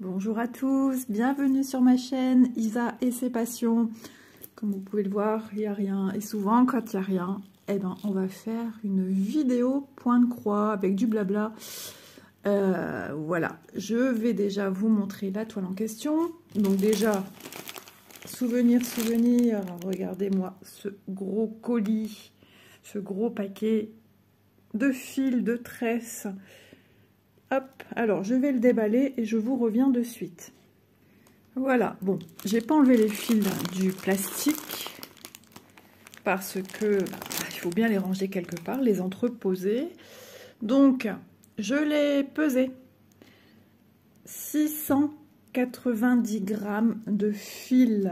Bonjour à tous, bienvenue sur ma chaîne Isa et ses passions. Comme vous pouvez le voir, il n'y a rien. Et souvent, quand il n'y a rien, eh ben, on va faire une vidéo point de croix avec du blabla. Voilà, je vais déjà vous montrer la toile en question. Donc déjà, souvenir, regardez-moi ce gros colis, ce gros paquet de fils, de tresses. Hop, alors je vais le déballer et je vous reviens de suite. Voilà, bon, j'ai pas enlevé les fils du plastique parce que il faut bien les ranger quelque part, les entreposer. Donc, je l'ai pesé. 690 grammes de fils.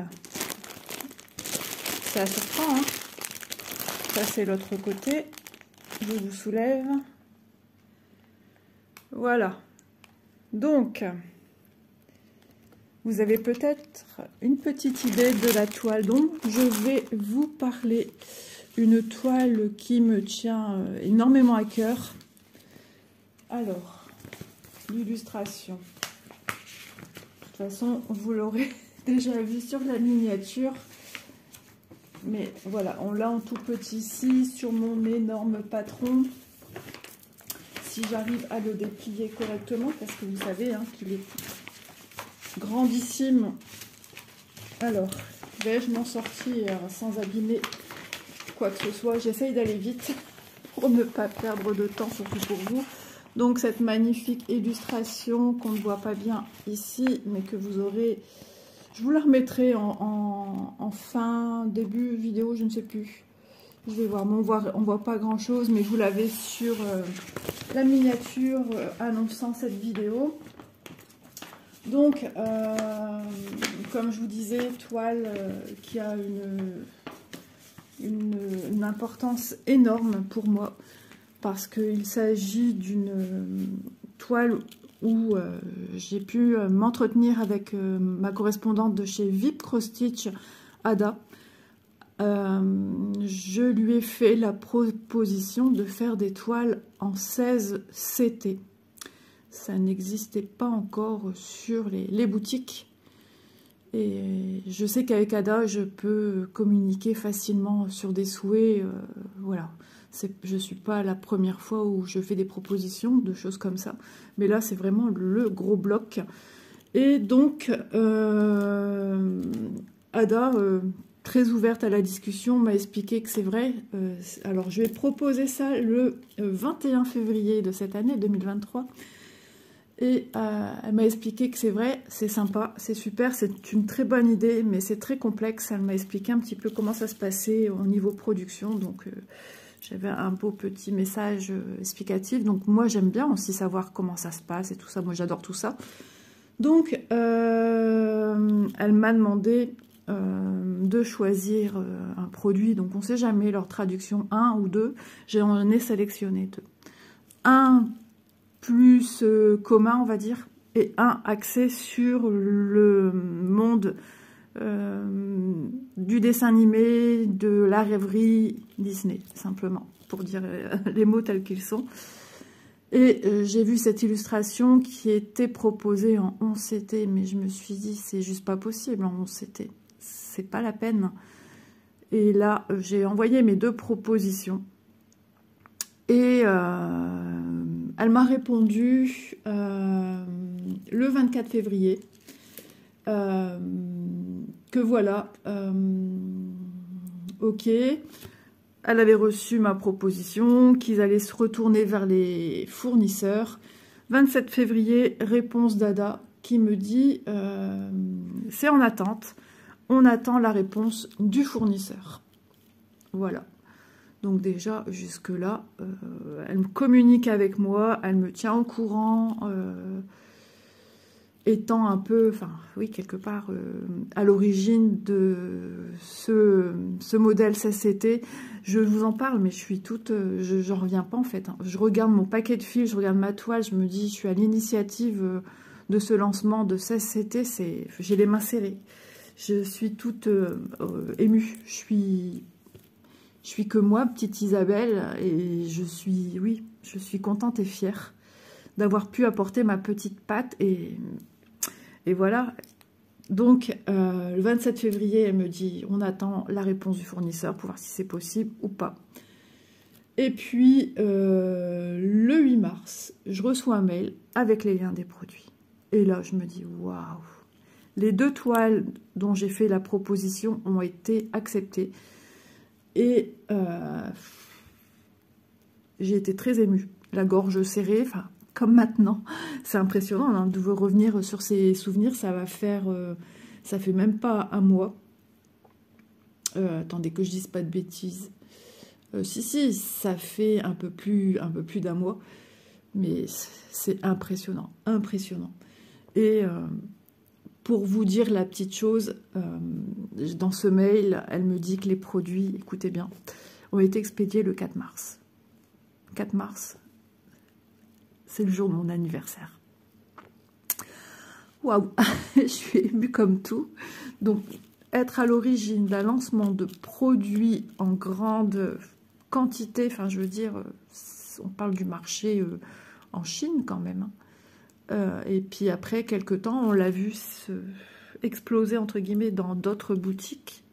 Ça surprend, hein. Ça, c'est l'autre côté. Je vous soulève. Voilà. Donc, vous avez peut-être une petite idée de la toile dont je vais vous parler. Une toile qui me tient énormément à cœur. Alors, l'illustration. De toute façon, vous l'aurez déjà vu sur la miniature. Mais voilà, on l'a en tout petit ici, sur mon énorme patron. Si j'arrive à le déplier correctement, parce que vous savez hein, qu'il est grandissime. Alors, vais-je m'en sortir sans abîmer quoi que ce soit? J'essaye d'aller vite pour ne pas perdre de temps, surtout pour vous. Donc, cette magnifique illustration qu'on ne voit pas bien ici, mais que vous aurez... Je vous la remettrai en fin, début vidéo, je ne sais plus. Je vais voir, on voit pas grand chose, mais vous l'avez sur la miniature annonçant cette vidéo. Donc, comme je vous disais, toile qui a une importance énorme pour moi, parce qu'il s'agit d'une toile où j'ai pu m'entretenir avec ma correspondante de chez VIP Cross Stitch, Ada. Je lui ai fait la proposition de faire des toiles en 16 CT. Ça n'existait pas encore sur les boutiques. Et je sais qu'avec Ada, je peux communiquer facilement sur des souhaits. Voilà. Je ne suis pas la première fois où je fais des propositions de choses comme ça. Mais là, c'est vraiment le gros bloc. Et donc, Ada... très ouverte à la discussion, m'a expliqué que c'est vrai. Alors, je vais proposer ça le 21 février de cette année 2023. Et elle m'a expliqué que c'est vrai, c'est sympa, c'est super, c'est une très bonne idée, mais c'est très complexe. Elle m'a expliqué un petit peu comment ça se passait au niveau production. Donc, j'avais un beau petit message explicatif. Donc, moi, j'aime bien aussi savoir comment ça se passe et tout ça. Moi, j'adore tout ça. Donc, elle m'a demandé... de choisir un produit, donc on ne sait jamais leur traduction, un ou deux, j'en ai sélectionné deux. Un plus commun, on va dire, et un axé sur le monde du dessin animé, de la rêverie Disney, simplement, pour dire les mots tels qu'ils sont. Et j'ai vu cette illustration qui était proposée en 11 CT, mais je me suis dit, c'est juste pas possible en 11 CT. C'est pas la peine. Et là, j'ai envoyé mes deux propositions. Et elle m'a répondu le 24 février que voilà, ok, elle avait reçu ma proposition, qu'ils allaient se retourner vers les fournisseurs. 27 février, réponse d'Ada qui me dit c'est en attente. On attend la réponse du fournisseur. Voilà. Donc déjà, jusque-là, elle me communique avec moi, elle me tient au courant, étant un peu, enfin, oui, quelque part, à l'origine de ce modèle CCT. Je vous en parle, mais je suis toute... j'en reviens pas, en fait. Hein. Je regarde mon paquet de fils, je regarde ma toile, je me dis, je suis à l'initiative de ce lancement de 16 CT, j'ai les mains serrées. Je suis toute émue. Je suis que moi, petite Isabelle, et je suis contente et fière d'avoir pu apporter ma petite patte. Et Et voilà. Donc, le 27 février, elle me dit, on attend la réponse du fournisseur pour voir si c'est possible ou pas. Et puis, le 8 mars, je reçois un mail avec les liens des produits. Et là, je me dis, waouh! Les 2 toiles dont j'ai fait la proposition ont été acceptées. Et j'ai été très émue, la gorge serrée, enfin, comme maintenant. C'est impressionnant hein, de revenir sur ces souvenirs. Ça va faire, ça fait même pas un mois. Attendez que je dise pas de bêtises. Si, ça fait un peu plus d'un mois. Mais c'est impressionnant, impressionnant. Et pour vous dire la petite chose, dans ce mail, elle me dit que les produits, écoutez bien, ont été expédiés le 4 mars. 4 mars, c'est le jour de mon anniversaire. Waouh, je suis émue comme tout. Donc, être à l'origine d'un lancement de produits en grande quantité, enfin, je veux dire, on parle du marché en Chine quand même. Et puis après, quelques temps, on l'a vu exploser, entre guillemets, dans d'autres boutiques.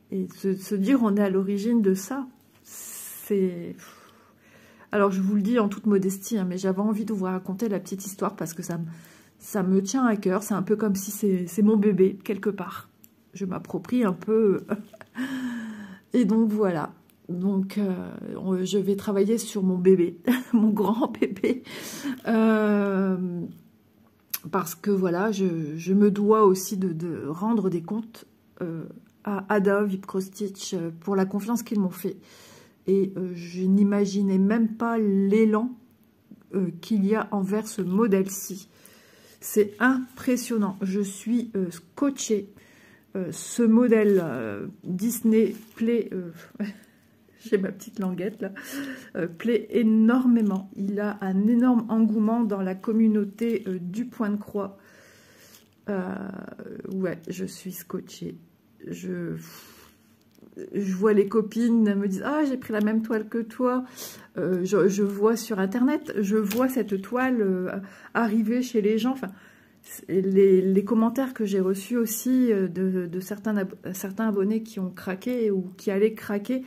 Et se dire, on est à l'origine de ça, c'est... Alors, je vous le dis en toute modestie, hein, mais j'avais envie de vous raconter la petite histoire parce que ça me tient à cœur. C'est un peu comme si c'est mon bébé, quelque part. Je m'approprie un peu. Et donc, voilà. Donc, je vais travailler sur mon bébé, mon grand bébé. Parce que, voilà, je me dois aussi de rendre des comptes à Ada, Vipcrostitch, pour la confiance qu'ils m'ont fait. Et je n'imaginais même pas l'élan qu'il y a envers ce modèle-ci. C'est impressionnant. Je suis scotchée. Ce modèle Disney plaît... j'ai ma petite languette là. Plaît énormément. Il a un énorme engouement dans la communauté du Point de Croix. Ouais, je suis scotchée. Je vois les copines me disent « Ah, j'ai pris la même toile que toi. » Je vois sur Internet, je vois cette toile arriver chez les gens. Enfin, les commentaires que j'ai reçus aussi de certains abonnés qui ont craqué ou qui allaient craquer.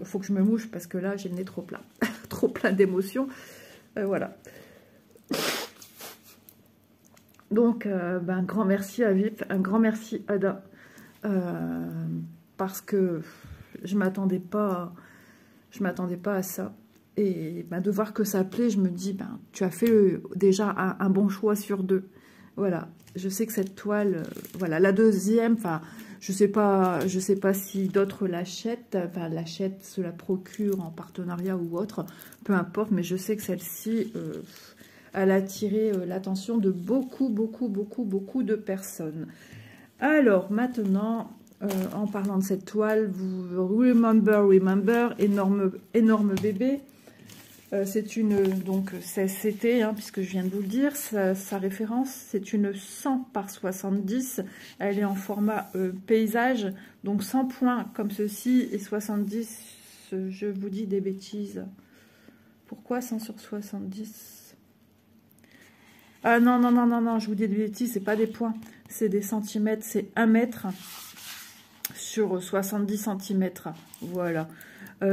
Faut que je me mouche parce que là, j'ai le nez trop plein. Trop plein d'émotions. Voilà. Donc, un grand merci à Vip, un grand merci à Ada. Parce que je m'attendais pas à ça. Et de voir que ça plaît, je me dis, tu as fait déjà un bon choix sur 2. Voilà, je sais que cette toile, voilà, la deuxième, enfin, je sais pas si d'autres l'achètent, se la procurent en partenariat ou autre, peu importe, mais je sais que celle-ci, elle a attiré l'attention de beaucoup de personnes. Alors, maintenant... en parlant de cette toile, vous remember, énorme bébé. C'est une, donc c'était, puisque je viens de vous le dire, sa référence, c'est une 100 par 70. Elle est en format paysage, donc 100 points comme ceci et 70, je vous dis des bêtises. Pourquoi 100 sur 70? Ah non, je vous dis des bêtises, c'est pas des points, c'est des centimètres, c'est 1 mètre. Sur 70 cm, voilà.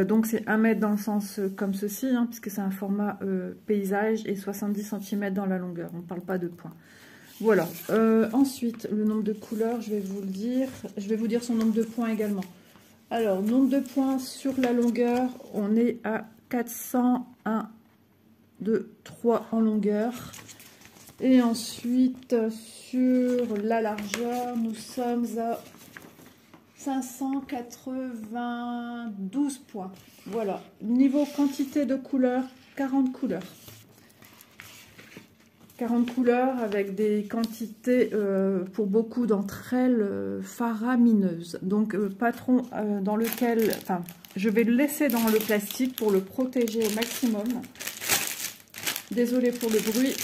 Donc c'est 1 mètre dans le sens comme ceci, puisque c'est un format paysage, et 70 cm dans la longueur, on ne parle pas de points. Voilà. Ensuite, le nombre de couleurs, je vais vous le dire. Je vais vous dire son nombre de points également. Alors, nombre de points sur la longueur, on est à 401, 2, 3 en longueur. Et ensuite, sur la largeur, nous sommes à 592 points. Voilà. Niveau quantité de couleurs, 40 couleurs. 40 couleurs avec des quantités, pour beaucoup d'entre elles, faramineuses. Donc, patron dans lequel... Enfin, je vais le laisser dans le plastique pour le protéger au maximum. Désolée pour le bruit,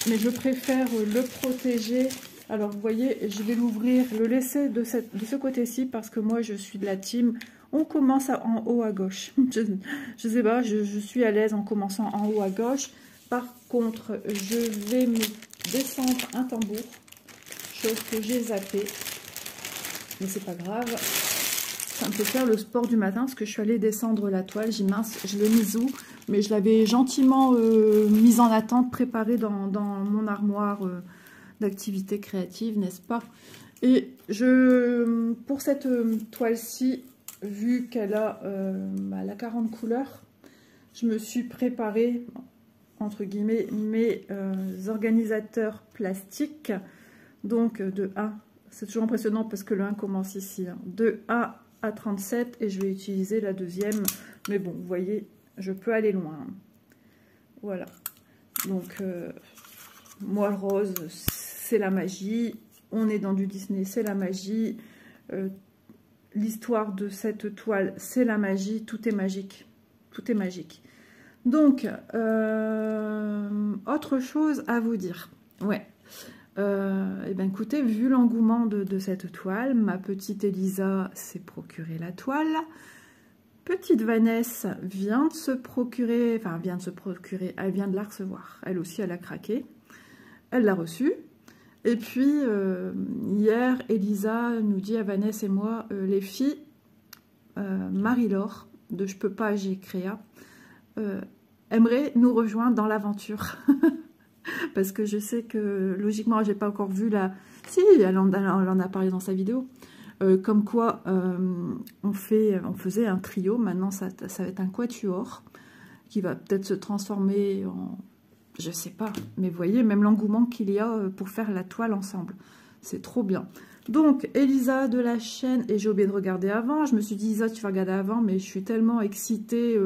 mais je préfère le protéger. Alors, vous voyez, je vais l'ouvrir, le laisser de ce côté-ci parce que moi, je suis de la team. On commence en haut à gauche. Je sais pas, je suis à l'aise en commençant en haut à gauche. Par contre, je vais me descendre un tambour, chose que j'ai zappé, mais c'est pas grave. Ça me fait faire le sport du matin parce que je suis allée descendre la toile. J'ai mince, je l'ai mise où? Mais je l'avais gentiment mise en attente, préparée dans mon armoire d'activité créative, n'est-ce pas? Et pour cette toile-ci, vu qu'elle a la 40 couleurs, je me suis préparé, entre guillemets, mes organisateurs plastiques. Donc de 1, c'est toujours impressionnant parce que le 1 commence ici, hein, de 1 à 37 et je vais utiliser la deuxième. Mais bon, vous voyez, je peux aller loin. Voilà. Donc, moi, le rose, c'est la magie. On est dans du Disney, c'est la magie. L'histoire de cette toile, c'est la magie. Tout est magique. Tout est magique. Donc, autre chose à vous dire. Ouais. Et bien écoutez, vu l'engouement de cette toile, ma petite Elisa s'est procuré la toile. Petite Vanessa vient de se procurer, elle vient de la recevoir. Elle aussi, elle a craqué. Elle l'a reçue. Et puis, hier, Elisa nous dit à Vanessa et moi, les filles, Marie-Laure, de Je peux pas, j'ai créa, aimerait nous rejoindre dans l'aventure. Parce que je sais que, logiquement, j'ai pas encore vu la... Si, elle en a parlé dans sa vidéo. Comme quoi, on faisait un trio. Maintenant, ça va être un quatuor qui va peut-être se transformer en... Je sais pas. Mais vous voyez, même l'engouement qu'il y a pour faire la toile ensemble. C'est trop bien. Donc, Elisa de la chaîne... Et j'ai oublié de regarder avant. Je me suis dit, Elisa, tu vas regarder avant. Mais je suis tellement excitée...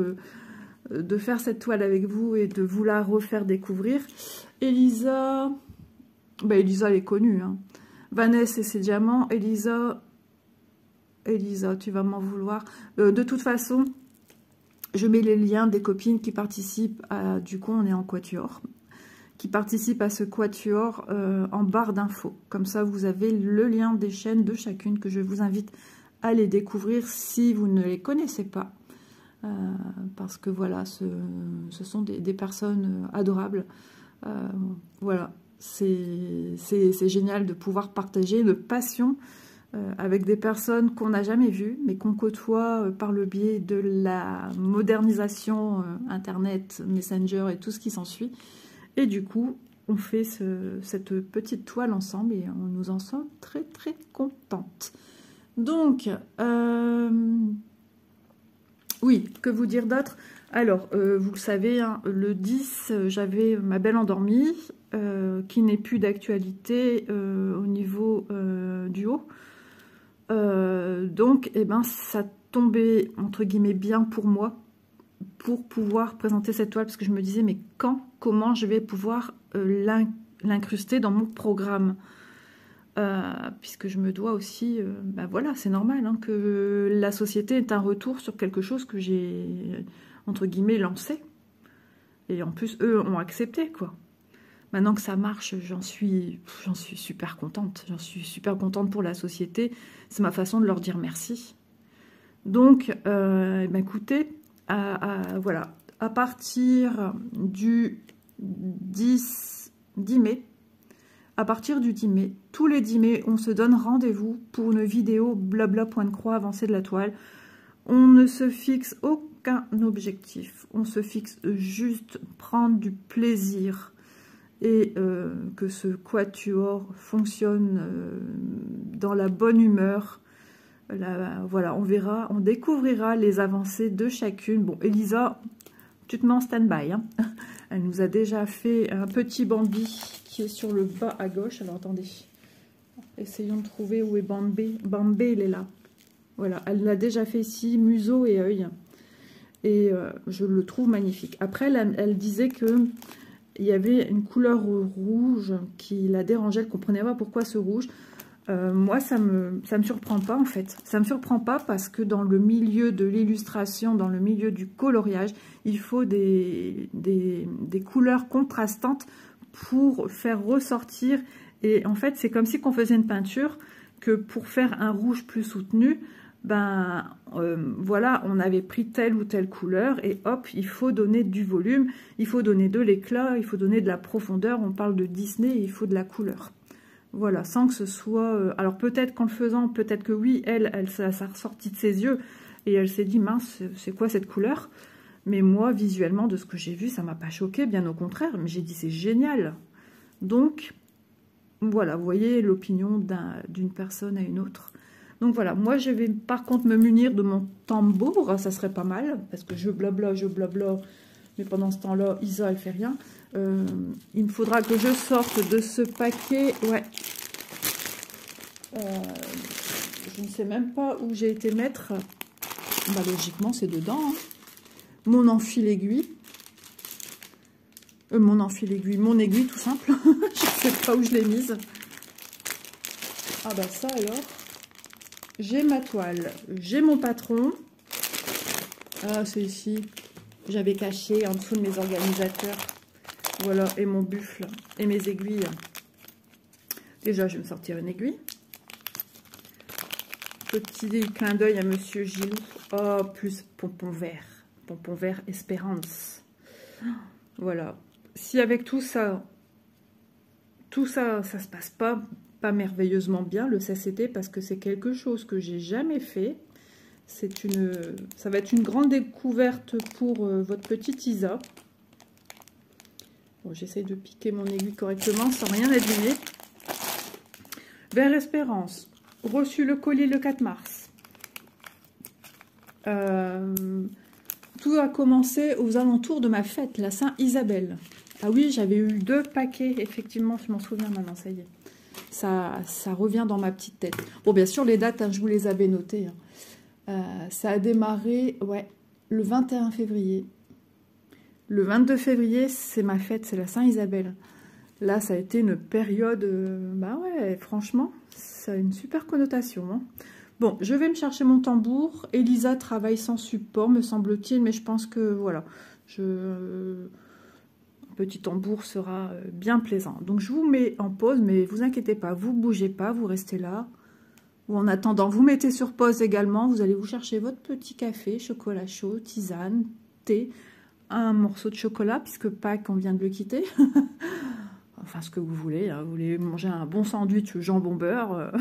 de faire cette toile avec vous et de vous la refaire découvrir. Elisa, Elisa elle est connue, hein. Vanessa et ses diamants. Elisa, tu vas m'en vouloir. De toute façon, je mets les liens des copines qui participent à, du coup on est en quatuor, qui participent à ce quatuor en barre d'infos. Comme ça vous avez le lien des chaînes de chacune que je vous invite à les découvrir si vous ne les connaissez pas. Parce que voilà, ce sont des personnes adorables. Voilà, c'est génial de pouvoir partager une passion avec des personnes qu'on n'a jamais vues, mais qu'on côtoie par le biais de la modernisation Internet, Messenger et tout ce qui s'ensuit. Et du coup, on fait cette petite toile ensemble et on nous en sommes très très contentes. Donc, oui, que vous dire d'autre? Alors, vous le savez, hein, le 10, j'avais ma belle endormie, qui n'est plus d'actualité au niveau du haut. Donc, eh ben, ça tombait, entre guillemets, bien pour moi, pour pouvoir présenter cette toile, parce que je me disais, mais comment je vais pouvoir l'incruster dans mon programme? Puisque je me dois aussi, voilà, c'est normal hein, que la société ait un retour sur quelque chose que j'ai, entre guillemets, lancé. Et en plus, eux ont accepté, quoi. Maintenant que ça marche, j'en suis super contente. J'en suis super contente pour la société. C'est ma façon de leur dire merci. Donc, écoutez, voilà, à partir du 10 mai, à partir du 10 mai, tous les 10 mai, on se donne rendez-vous pour une vidéo blabla point de croix avancée de la toile. On ne se fixe aucun objectif. On se fixe juste prendre du plaisir et que ce quatuor fonctionne dans la bonne humeur. Voilà, on verra, on découvrira les avancées de chacune. Bon, Elisa, tu te mets en stand-by, hein. Elle nous a déjà fait un petit Bambi qui est sur le bas à gauche. Alors, attendez. Essayons de trouver où est Bambi. Bambi, il est là. Voilà, elle l'a déjà fait ici, museau et œil. Et je le trouve magnifique. Après, elle disait que il y avait une couleur rouge qui la dérangeait. Elle ne comprenait pas pourquoi ce rouge. Moi, ça me surprend pas, en fait. Ça me surprend pas parce que dans le milieu de l'illustration, dans le milieu du coloriage, il faut des couleurs contrastantes pour faire ressortir. Et en fait, c'est comme si qu'on faisait une peinture, que pour faire un rouge plus soutenu, voilà, on avait pris telle ou telle couleur et hop, il faut donner du volume, il faut donner de l'éclat, il faut donner de la profondeur. On parle de Disney, il faut de la couleur. Voilà, sans que ce soit... alors peut-être qu'en le faisant, peut-être que oui, ça a ressorti de ses yeux et elle s'est dit, mince, c'est quoi cette couleur? Mais moi, visuellement, de ce que j'ai vu, ça m'a pas choqué, bien au contraire. Mais j'ai dit, c'est génial. Donc, voilà, vous voyez l'opinion d'une personne à une autre. Donc voilà, moi je vais par contre me munir de mon tambour, ça serait pas mal, parce que je blabla, mais pendant ce temps-là, Isa, elle fait rien. Il me faudra que je sorte de ce paquet, ouais. Je ne sais même pas où j'ai été mettre, bah, logiquement c'est dedans, hein. Mon enfile-aiguille. Mon aiguille tout simple, je ne sais pas où je l'ai mise. Ah bah ça alors... J'ai ma toile, j'ai mon patron. Ah, c'est ici. J'avais caché en dessous de mes organisateurs. Voilà, et mon buffle, et mes aiguilles. Déjà, je vais me sortir une aiguille. Petit clin d'œil à Monsieur Gilou. Oh, plus pompon vert Espérance. Voilà. Si avec tout ça, ça se passe pas merveilleusement bien, le CCT, parce que c'est quelque chose que j'ai jamais fait. Ça va être une grande découverte pour votre petite Isa. Bon, j'essaye de piquer mon aiguille correctement sans rien abîmer. Vers Espérance, reçu le colis le 4 mars. Tout a commencé aux alentours de ma fête, la Saint-Isabelle. Ah oui, j'avais eu 2 paquets, effectivement, je m'en souviens maintenant, ça y est. Ça revient dans ma petite tête. Bon, bien sûr, les dates, hein, je vous les avais notées. Hein. Ça a démarré, ouais, le 21 février. Le 22 février, c'est ma fête, c'est la Saint-Isabelle. Là, ça a été une période... bah ouais, franchement, ça a une super connotation. Hein. Bon, je vais me chercher mon tambour. Elisa travaille sans support, me semble-t-il, mais je pense que, voilà, petit tambour sera bien plaisant. Donc je vous mets en pause, mais vous inquiétez pas, vous bougez pas, vous restez là. Ou en attendant, vous mettez sur pause également, vous allez vous chercher votre petit café, chocolat chaud, tisane, thé, un morceau de chocolat, puisque Pâques, on vient de le quitter. Enfin, ce que vous voulez, hein. Vous voulez manger un bon sandwich jambon beurre.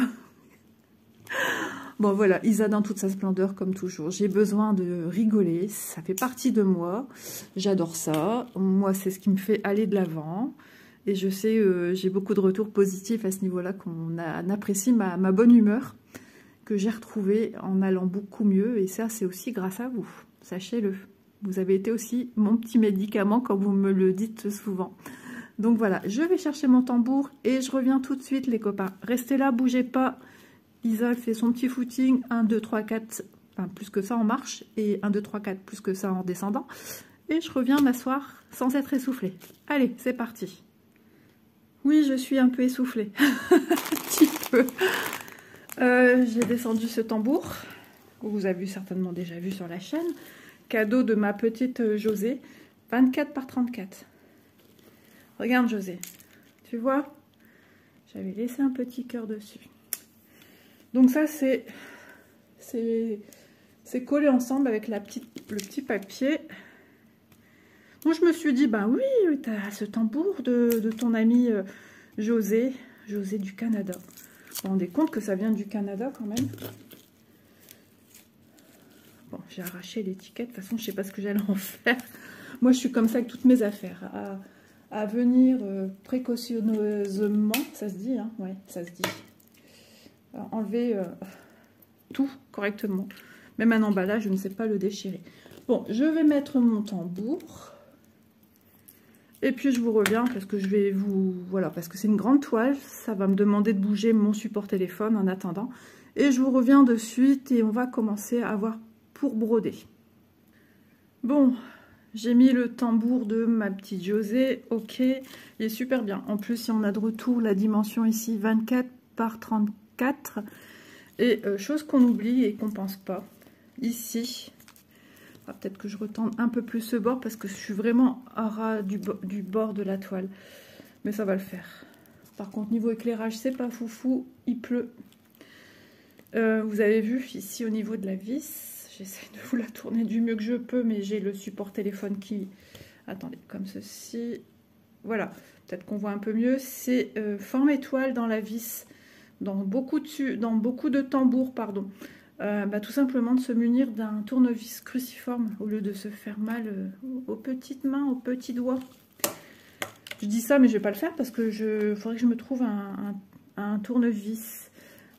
Bon, voilà, Isa dans toute sa splendeur, comme toujours. J'ai besoin de rigoler, ça fait partie de moi. J'adore ça. Moi, c'est ce qui me fait aller de l'avant. Et je sais, j'ai beaucoup de retours positifs à ce niveau-là, qu'on apprécie ma bonne humeur, que j'ai retrouvée en allant beaucoup mieux. Et ça, c'est aussi grâce à vous, sachez-le. Vous avez été aussi mon petit médicament, comme vous me le dites souvent. Donc voilà, je vais chercher mon tambour et je reviens tout de suite, les copains. Restez là, bougez pas. Isa fait son petit footing, 1, 2, 3, 4, enfin plus que ça en marche, et 1, 2, 3, 4, plus que ça en descendant. Et je reviens m'asseoir sans être essoufflée. Allez, c'est parti. Oui, je suis un peu essoufflée, un petit peu. J'ai descendu ce tambour, que vous avez certainement déjà vu sur la chaîne. Cadeau de ma petite José, 24 par 34. Regarde José, tu vois, j'avais laissé un petit cœur dessus. Donc ça, c'est collé ensemble avec le petit papier. Donc je me suis dit, ben oui, tu as ce tambour de ton ami José du Canada. Vous vous rendez compte que ça vient du Canada quand même? Bon, j'ai arraché l'étiquette, de toute façon, je ne sais pas ce que j'allais en faire. Moi, je suis comme ça avec toutes mes affaires. À venir précautionneusement, ça se dit, hein? Ouais, ça se dit. Alors, enlever tout correctement. Même un emballage, je ne sais pas le déchirer. Bon, je vais mettre mon tambour. Et puis je vous reviens parce que je vais vous... Voilà, parce que c'est une grande toile. Ça va me demander de bouger mon support téléphone en attendant. Et je vous reviens de suite et on va commencer à voir pour broder. Bon, j'ai mis le tambour de ma petite José. Ok, il est super bien. En plus, il y en a de retour la dimension ici, 24 par 34. Et chose qu'on oublie et qu'on pense pas, ici, peut-être que je retende un peu plus ce bord parce que je suis vraiment à ras du bord de la toile. Mais ça va le faire. Par contre, niveau éclairage, c'est pas foufou, il pleut. Vous avez vu ici au niveau de la vis, j'essaie de vous la tourner du mieux que je peux, mais j'ai le support téléphone qui... Attendez, comme ceci. Voilà, peut-être qu'on voit un peu mieux. C'est forme étoile dans la vis, dans beaucoup de tambours, pardon. Tout simplement de se munir d'un tournevis cruciforme au lieu de se faire mal aux petites mains, aux petits doigts. Je dis ça, mais je vais pas le faire parce que faudrait que je me trouve un tournevis.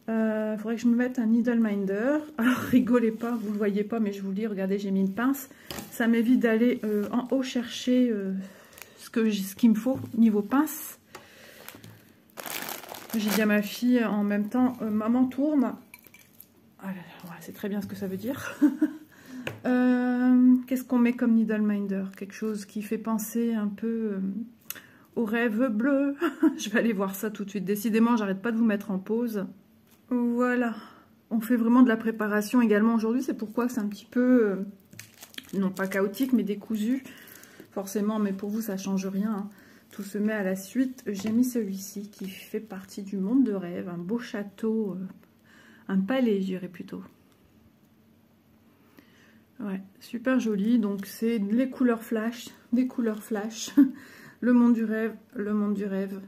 Faudrait que je me mette un needle minder. Alors rigolez pas, vous le voyez pas, mais je vous le dis, regardez, j'ai mis une pince. Ça m'évite d'aller en haut chercher ce qu'il me faut niveau pince. J'ai dit à ma fille en même temps, maman tourne. Ah, c'est très bien ce que ça veut dire. Qu'est-ce qu'on met comme needle minder? Quelque chose qui fait penser un peu au rêve bleu. Je vais aller voir ça tout de suite. Décidément, j'arrête pas de vous mettre en pause. Voilà. On fait vraiment de la préparation également aujourd'hui. C'est pourquoi c'est un petit peu, non pas chaotique, mais décousu. Forcément, mais pour vous, ça change rien. Hein. Tout se met à la suite. J'ai mis celui-ci qui fait partie du monde de rêve. Un beau château, un palais, je dirais plutôt. Ouais, super joli. Donc, c'est les couleurs flash, des couleurs flash. Le monde du rêve, le monde du rêve.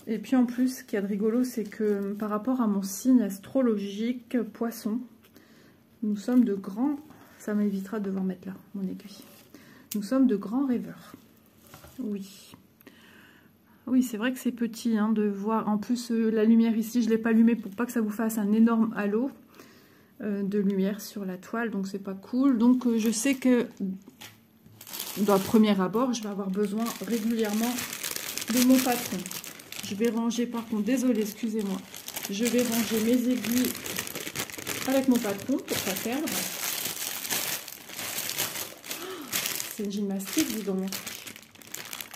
Et puis en plus, ce qu'il y a de rigolo, c'est que par rapport à mon signe astrologique, poisson, nous sommes de grands... Ça m'évitera de devoir mettre là, mon aiguille. Nous sommes de grands rêveurs. Oui. Oui, c'est vrai que c'est petit hein, de voir. En plus, la lumière ici, je ne l'ai pas allumée pour pas que ça vous fasse un énorme halo de lumière sur la toile. Donc, c'est pas cool. Donc, je sais que dans le premier abord, je vais avoir besoin régulièrement de mon patron. Je vais ranger, par contre, désolé, excusez-moi. Je vais ranger mes aiguilles avec mon patron pour ne pas perdre. C'est une gymnastique, dis donc.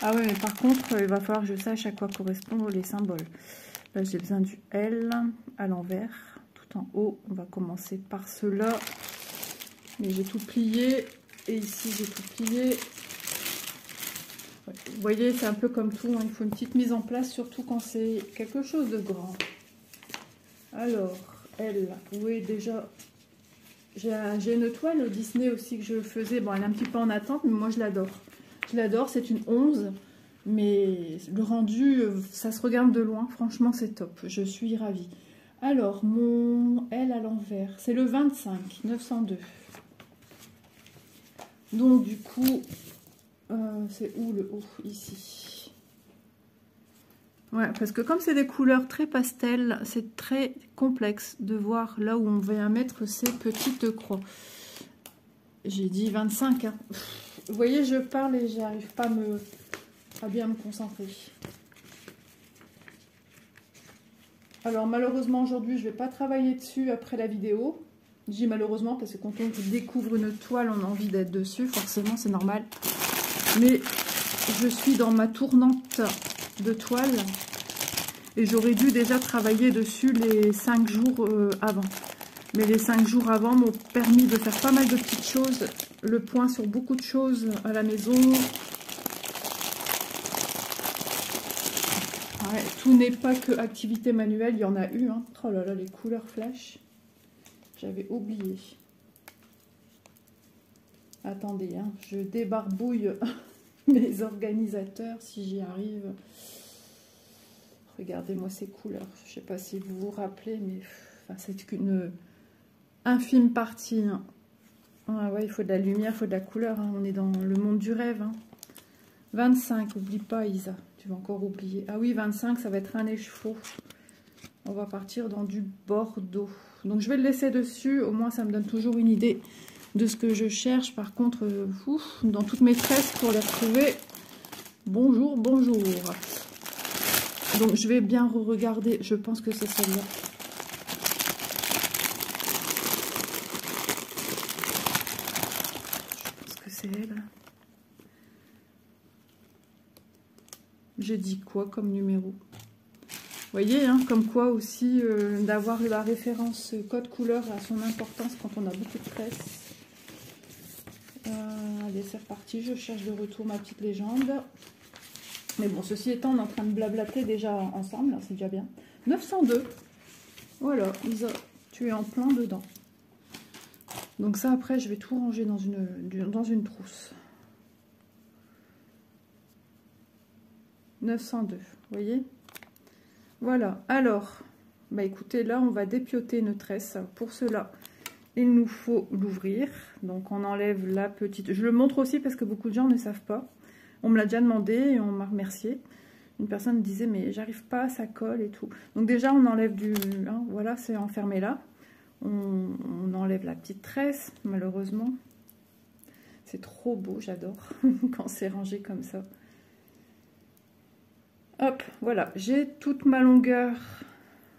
Ah ouais, mais par contre, il va falloir que je sache à quoi correspondent les symboles. Là, j'ai besoin du L à l'envers, tout en haut. On va commencer par cela. Mais j'ai tout plié. Et ici, j'ai tout plié. Vous voyez, c'est un peu comme tout, hein. Il faut une petite mise en place, surtout quand c'est quelque chose de grand. Alors, elle, oui, déjà, j'ai une toile Disney aussi que je faisais. Bon, elle est un petit peu en attente, mais moi, je l'adore. Je l'adore, c'est une 11, mais le rendu, ça se regarde de loin. Franchement, c'est top. Je suis ravie. Alors, mon L à l'envers, c'est le 25, 902. Donc, du coup... c'est où le haut? Ici. Ouais, parce que comme c'est des couleurs très pastel, c'est très complexe de voir là où on va mettre ces petites croix. J'ai dit 25. Hein. Vous voyez, je parle et j'arrive pas à bien me concentrer. Alors malheureusement aujourd'hui, je vais pas travailler dessus après la vidéo. Je dis malheureusement parce que quand on découvre une toile, on a envie d'être dessus. Forcément, c'est normal. Mais je suis dans ma tournante de toile et j'aurais dû déjà travailler dessus les 5 jours avant. Mais les 5 jours avant m'ont permis de faire pas mal de petites choses, le point sur beaucoup de choses à la maison. Ouais, tout n'est pas que activité manuelle, il y en a eu. Hein. Oh là là, les couleurs flash, j'avais oublié. Attendez, hein, je débarbouille mes organisateurs si j'y arrive. Regardez-moi ces couleurs. Je ne sais pas si vous vous rappelez, mais enfin, c'est qu'une infime partie. Hein. Ah ouais, il faut de la lumière, il faut de la couleur. Hein. On est dans le monde du rêve. Hein. 25, oublie pas Isa. Tu vas encore oublier. Ah oui, 25, ça va être un écheveau. On va partir dans du bordeaux. Donc je vais le laisser dessus. Au moins, ça me donne toujours une idée de ce que je cherche. Par contre, dans toutes mes tresses pour les retrouver. Bonjour, bonjour. Donc je vais bien re-regarder. Je pense que c'est celle-là. Je pense que c'est elle. J'ai dit quoi comme numéro? Vous voyez, hein, comme quoi aussi d'avoir la référence code couleur a son importance quand on a beaucoup de tresses. Allez, c'est reparti. Je cherche de retour ma petite légende. Mais bon, ceci étant, on est en train de blablater déjà ensemble. C'est déjà bien. 902. Voilà, tu es en plein dedans. Donc ça, après, je vais tout ranger dans une trousse. 902, vous voyez? Voilà, alors, bah écoutez, là, on va dépioter une tresse. Pour cela, il nous faut l'ouvrir. Donc, on enlève la petite... Je le montre aussi parce que beaucoup de gens ne savent pas. On me l'a déjà demandé et on m'a remercié. Une personne me disait, mais j'arrive pas, ça colle et tout. Donc déjà, on enlève du... Hein, voilà, c'est enfermé là. On enlève la petite tresse, malheureusement. C'est trop beau, j'adore quand c'est rangé comme ça. Hop, voilà, j'ai toute ma longueur,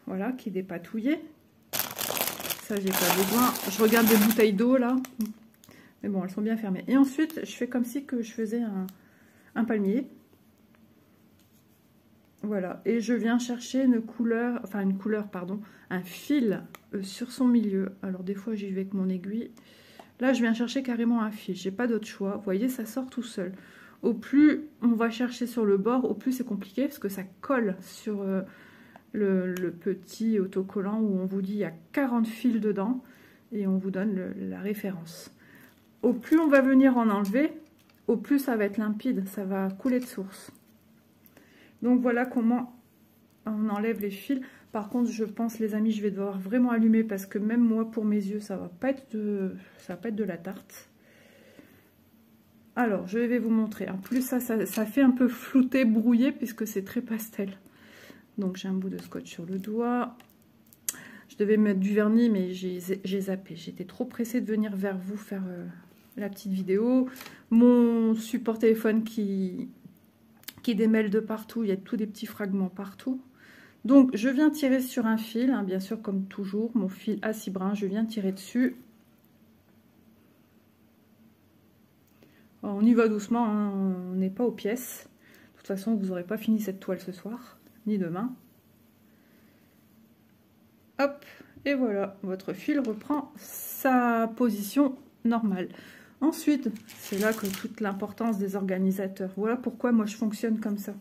voilà, qui est dépatouillée. Ça, j'ai pas besoin. Je regarde des bouteilles d'eau, là. Mais bon, elles sont bien fermées. Et ensuite, je fais comme si que je faisais un palmier. Voilà, et je viens chercher une couleur, pardon, un fil sur son milieu. Alors, des fois, j'y vais avec mon aiguille. Là, je viens chercher carrément un fil. J'ai pas d'autre choix. Vous voyez, ça sort tout seul. Au plus on va chercher sur le bord, au plus c'est compliqué parce que ça colle sur le petit autocollant où on vous dit il y a 40 fils dedans et on vous donne la référence. Au plus on va venir en enlever, au plus ça va être limpide, ça va couler de source. Donc voilà comment on enlève les fils. Par contre, je pense, les amis, je vais devoir vraiment allumer parce que même moi, pour mes yeux, ça va pas être de la tarte. Alors, je vais vous montrer. En plus, ça fait un peu flouté, brouillé, puisque c'est très pastel. Donc, j'ai un bout de scotch sur le doigt. Je devais mettre du vernis, mais j'ai zappé. J'étais trop pressée de venir vers vous faire la petite vidéo. Mon support téléphone qui démêle de partout. Il y a tous des petits fragments partout. Donc, je viens tirer sur un fil, hein, bien sûr, comme toujours. Mon fil à 6 brins, je viens tirer dessus. On y va doucement, hein, on n'est pas aux pièces. De toute façon, vous n'aurez pas fini cette toile ce soir, ni demain. Hop, et voilà, votre fil reprend sa position normale. Ensuite, c'est là que toute l'importance des organisateurs. Voilà pourquoi moi je fonctionne comme ça.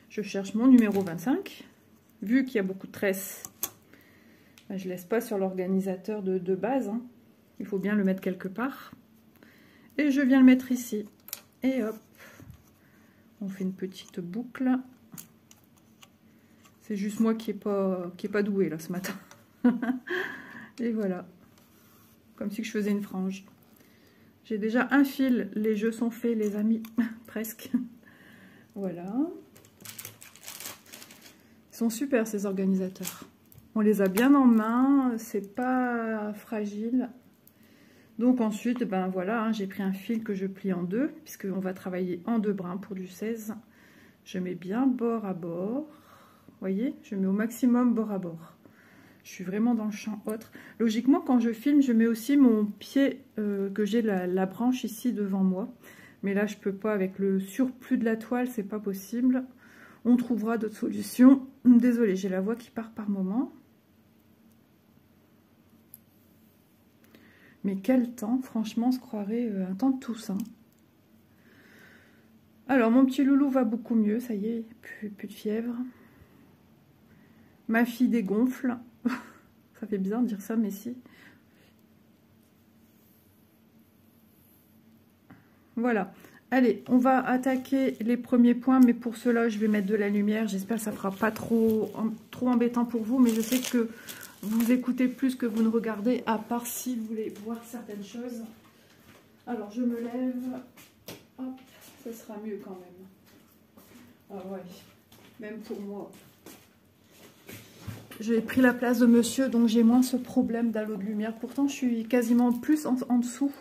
Je cherche mon numéro 25. Vu qu'il y a beaucoup de tresses, ben, je ne laisse pas sur l'organisateur de base. Hein. Il faut bien le mettre quelque part. Et je viens le mettre ici. Et hop, on fait une petite boucle. C'est juste moi qui est pas douée là ce matin. Et voilà. Comme si je faisais une frange. J'ai déjà un fil. Les jeux sont faits, les amis. Presque. Voilà. Ils sont super ces organisateurs. On les a bien en main. C'est pas fragile. Donc ensuite, ben voilà, hein, j'ai pris un fil que je plie en deux, puisqu'on va travailler en 2 brins pour du 16. Je mets bien bord à bord. Vous voyez, je mets au maximum bord à bord. Je suis vraiment dans le champ autre. Logiquement, quand je filme, je mets aussi mon pied, que j'ai la branche ici devant moi. Mais là, je peux pas, avec le surplus de la toile, c'est pas possible. On trouvera d'autres solutions. Désolée, j'ai la voix qui part par moment. Mais quel temps, franchement, on se croirait un temps de Toussaint. Alors, mon petit loulou va beaucoup mieux, ça y est, plus de fièvre. Ma fille dégonfle. Ça fait bizarre de dire ça, mais si. Voilà. Allez, on va attaquer les premiers points, mais pour cela, je vais mettre de la lumière. J'espère que ça ne fera pas trop embêtant pour vous, mais je sais que vous écoutez plus que vous ne regardez, à part si vous voulez voir certaines choses. Alors, je me lève. Hop, ça sera mieux quand même. Ah ouais, même pour moi. J'ai pris la place de monsieur, donc j'ai moins ce problème d'halo de lumière. Pourtant, je suis quasiment plus en dessous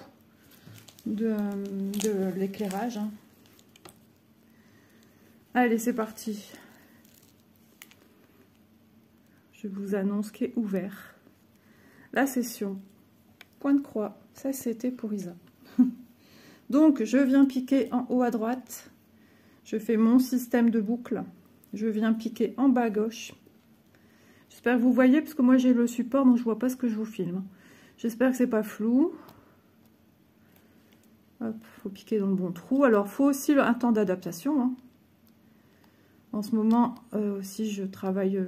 de l'éclairage. Hein. Allez, c'est parti. Je vous annonce qu'il est ouvert. La session. Point de croix. Ça, c'était pour Isa. Donc, je viens piquer en haut à droite. Je fais mon système de boucle. Je viens piquer en bas à gauche. J'espère que vous voyez, parce que moi, j'ai le support, donc je ne vois pas ce que je vous filme. J'espère que c'est pas flou. Hop, faut piquer dans le bon trou. Alors, il faut aussi un temps d'adaptation. Hein. En ce moment, aussi, je travaille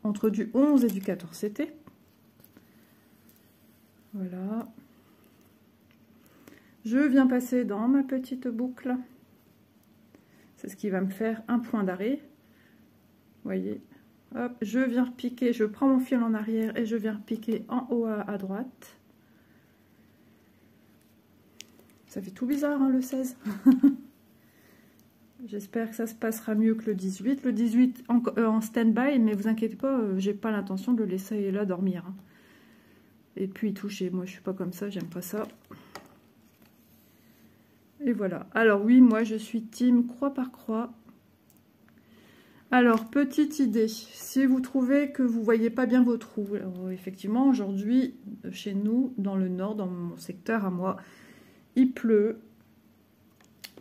entre du 11 et du 14 CT. Voilà. Je viens passer dans ma petite boucle. C'est ce qui va me faire un point d'arrêt. Vous voyez. Hop, je viens repiquer, je prends mon fil en arrière et je viens repiquer en haut à droite. Ça fait tout bizarre, hein, le 16. J'espère que ça se passera mieux que le 18. Le 18 en stand-by, mais vous inquiétez pas, j'ai pas l'intention de le laisser là dormir. Hein. Et puis toucher, moi je suis pas comme ça, j'aime pas ça. Et voilà. Alors oui, moi je suis team croix par croix. Alors, petite idée, si vous trouvez que vous voyez pas bien vos trous, alors, effectivement, aujourd'hui, chez nous, dans le nord, dans mon secteur à moi, il pleut.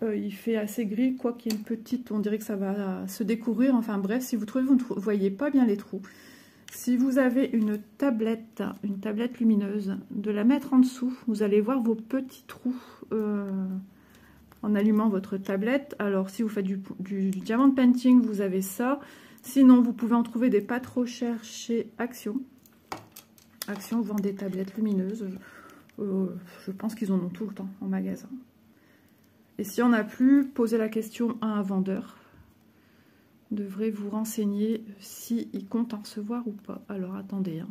Il fait assez gris, quoi qu'il y ait une petite, on dirait que ça va se découvrir. Enfin bref, si vous trouvez que vous ne voyez pas bien les trous, si vous avez une tablette lumineuse, de la mettre en dessous, vous allez voir vos petits trous en allumant votre tablette. Alors si vous faites du diamant painting, vous avez ça. Sinon, vous pouvez en trouver des pas trop chers chez Action. Action vend des tablettes lumineuses. Je pense qu'ils en ont tout le temps en magasin. Et si on n'a plus, posez la question à un vendeur. Devrez vous renseigner s'il compte en recevoir ou pas. Alors attendez, hein.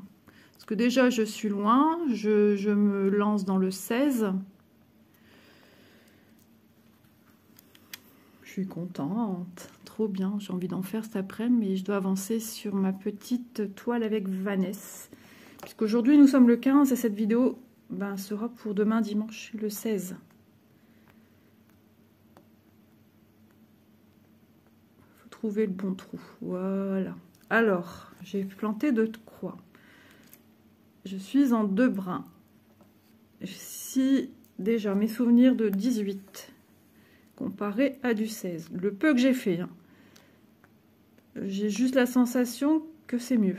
Parce que déjà je suis loin, je me lance dans le 16. Je suis contente, trop bien, j'ai envie d'en faire cet après-midi, mais je dois avancer sur ma petite toile avec Vanessa. Puisqu'aujourd'hui nous sommes le 15 et cette vidéo sera pour demain dimanche le 16. Trouver le bon trou, voilà. Alors j'ai planté 2 croix, je suis en 2 brins. Si déjà mes souvenirs de 18 comparé à du 16, le peu que j'ai fait, hein, j'ai juste la sensation que c'est mieux.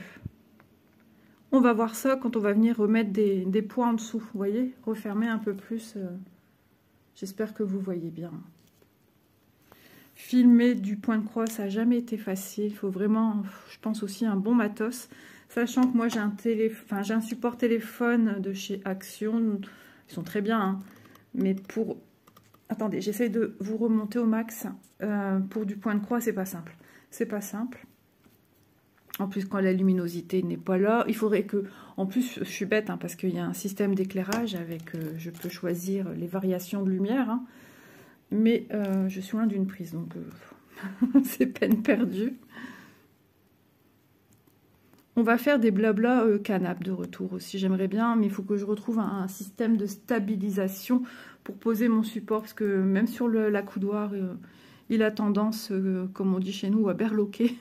On va voir ça quand on va venir remettre des points en dessous, vous voyez, refermer un peu plus. J'espère que vous voyez bien. Filmer du point de croix, ça n'a jamais été facile. Il faut vraiment, je pense aussi, un bon matos. Sachant que moi, j'ai un support téléphone de chez Action. Ils sont très bien. Hein. Mais pour... Attendez, j'essaie de vous remonter au max. Pour du point de croix, c'est pas simple. C'est pas simple. En plus, quand la luminosité n'est pas là, il faudrait que... En plus, je suis bête, hein, parce qu'il y a un système d'éclairage avec... je peux choisir les variations de lumière, hein. Mais je suis loin d'une prise, donc c'est peine perdue. On va faire des blabla canapes de retour aussi, j'aimerais bien, mais il faut que je retrouve un système de stabilisation pour poser mon support, parce que même sur l'accoudoir, il a tendance, comme on dit chez nous, à berloquer.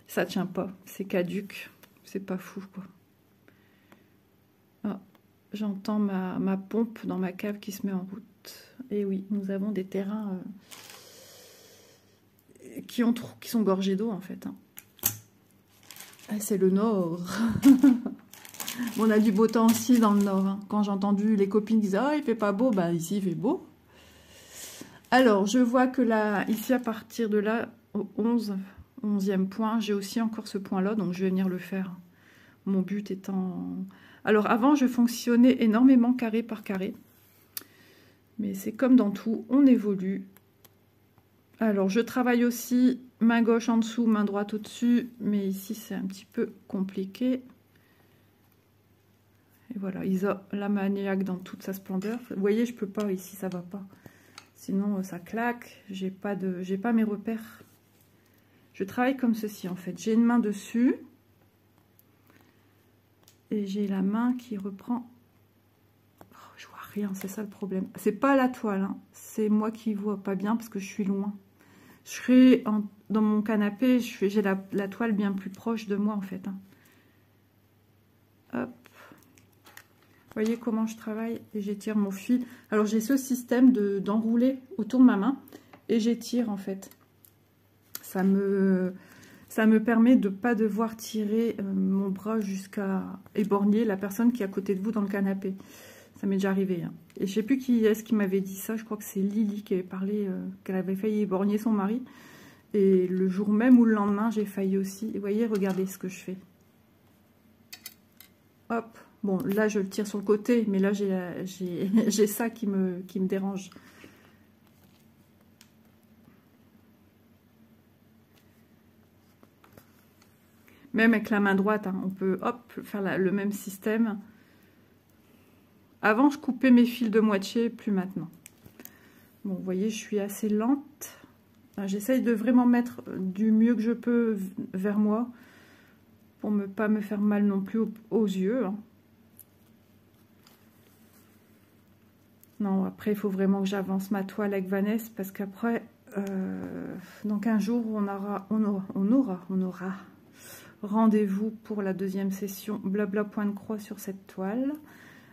Ça tient pas, c'est caduc, c'est pas fou, quoi. Ah, j'entends ma pompe dans ma cave qui se met en route. Et oui, nous avons des terrains qui sont gorgés d'eau en fait. Hein. C'est le nord. On a du beau temps aussi dans le nord. Hein. Quand j'ai entendu les copines qui disaient « Ah, il fait pas beau », bah ici il fait beau. Alors, je vois que là, ici à partir de là, au 11e point, j'ai aussi encore ce point-là, donc je vais venir le faire. Mon but étant... Alors avant, je fonctionnais énormément carré par carré. Mais c'est comme dans tout, on évolue. Alors, je travaille aussi main gauche en dessous, main droite au-dessus. Mais ici, c'est un petit peu compliqué. Et voilà, Isa, la maniaque dans toute sa splendeur. Vous voyez, je peux pas, ici, ça va pas. Sinon, ça claque. J'ai pas mes repères. Je travaille comme ceci, en fait. J'ai une main dessus. Et j'ai la main qui reprend... Je vois rien, c'est ça le problème. C'est pas la toile, hein. C'est moi qui vois pas bien parce que je suis loin. Je serai dans mon canapé, j'ai la toile bien plus proche de moi en fait. Hein. Hop. Vous voyez comment je travaille et j'étire mon fil. Alors j'ai ce système d'enrouler autour de ma main et j'étire en fait. Ça me permet de ne pas devoir tirer mon bras jusqu'à éborgner la personne qui est à côté de vous dans le canapé. Ça m'est déjà arrivé. Hein. Et je sais plus qui est-ce qui m'avait dit ça. Je crois que c'est Lily qui avait parlé qu'elle avait failli éborgner son mari. Et le jour même ou le lendemain, j'ai failli aussi. Et vous voyez, regardez ce que je fais. Hop. Bon, là, je le tire sur le côté, mais là, j'ai ça qui me dérange. Même avec la main droite, hein, on peut, hop, faire le même système. Avant, je coupais mes fils de moitié, plus maintenant. Bon, vous voyez, je suis assez lente. J'essaye de vraiment mettre du mieux que je peux vers moi, pour ne pas me faire mal non plus aux yeux. Hein. Non, après, il faut vraiment que j'avance ma toile avec Vanessa, parce qu'après, dans 15 jours, on aura rendez-vous pour la deuxième session blabla point de croix sur cette toile.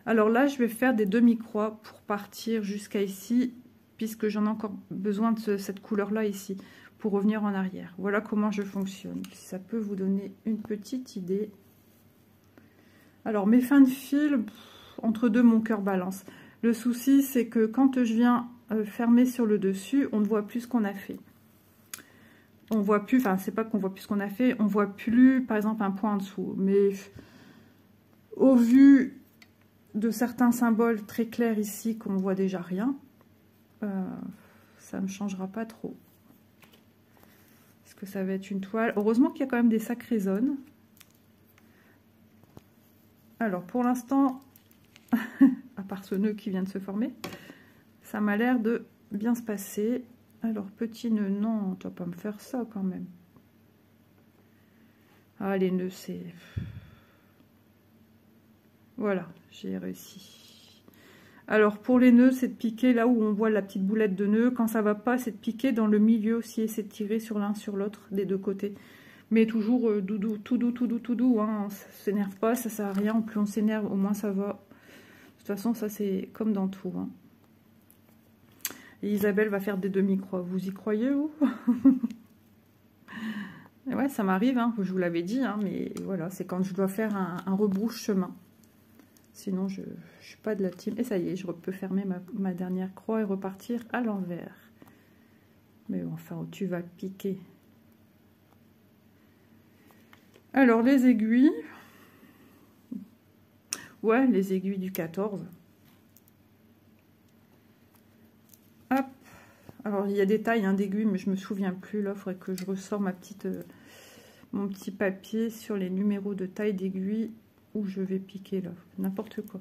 Alors là, je vais faire des demi-croix pour partir jusqu'à ici, puisque j'en ai encore besoin de cette couleur-là ici, pour revenir en arrière. Voilà comment je fonctionne. Si ça peut vous donner une petite idée. Alors, mes fins de fil, entre deux, mon cœur balance. Le souci, c'est que quand je viens fermer sur le dessus, on ne voit plus ce qu'on a fait. On voit plus, enfin, c'est pas qu'on voit plus ce qu'on a fait, on voit plus, par exemple, un point en dessous. Mais au vu de certains symboles très clairs ici, qu'on voit déjà rien, ça ne me changera pas trop. Est-ce que ça va être une toile? Heureusement qu'il y a quand même des sacrées zones. Alors, pour l'instant, à part ce nœud qui vient de se former, ça m'a l'air de bien se passer. Alors, petit nœud, non, tu vas pas me faire ça quand même. Ah, les nœuds, c'est... Voilà, j'ai réussi. Alors, pour les nœuds, c'est de piquer là où on voit la petite boulette de nœud. Quand ça va pas, c'est de piquer dans le milieu aussi et c'est de tirer sur l'un sur l'autre des deux côtés. Mais toujours doudou, tout doux, tout doux, tout doux. Hein. Ça s'énerve pas, ça sert à rien. Plus on s'énerve, au moins ça va. De toute façon, ça c'est comme dans tout. Hein. Et Isabelle va faire des demi-croix. Vous y croyez, vous? Ouais, ça m'arrive, hein, je vous l'avais dit, hein, mais voilà, c'est quand je dois faire un rebrouche-chemin. Sinon, je ne suis pas de la team. Et ça y est, je peux fermer ma dernière croix et repartir à l'envers. Mais enfin, tu vas piquer. Alors, les aiguilles. Ouais, les aiguilles du 14. Hop. Alors, il y a des tailles hein, d'aiguilles, mais je me souviens plus. Là, il faudrait que je ressors mon petit papier sur les numéros de taille d'aiguille où je vais piquer, là. N'importe quoi.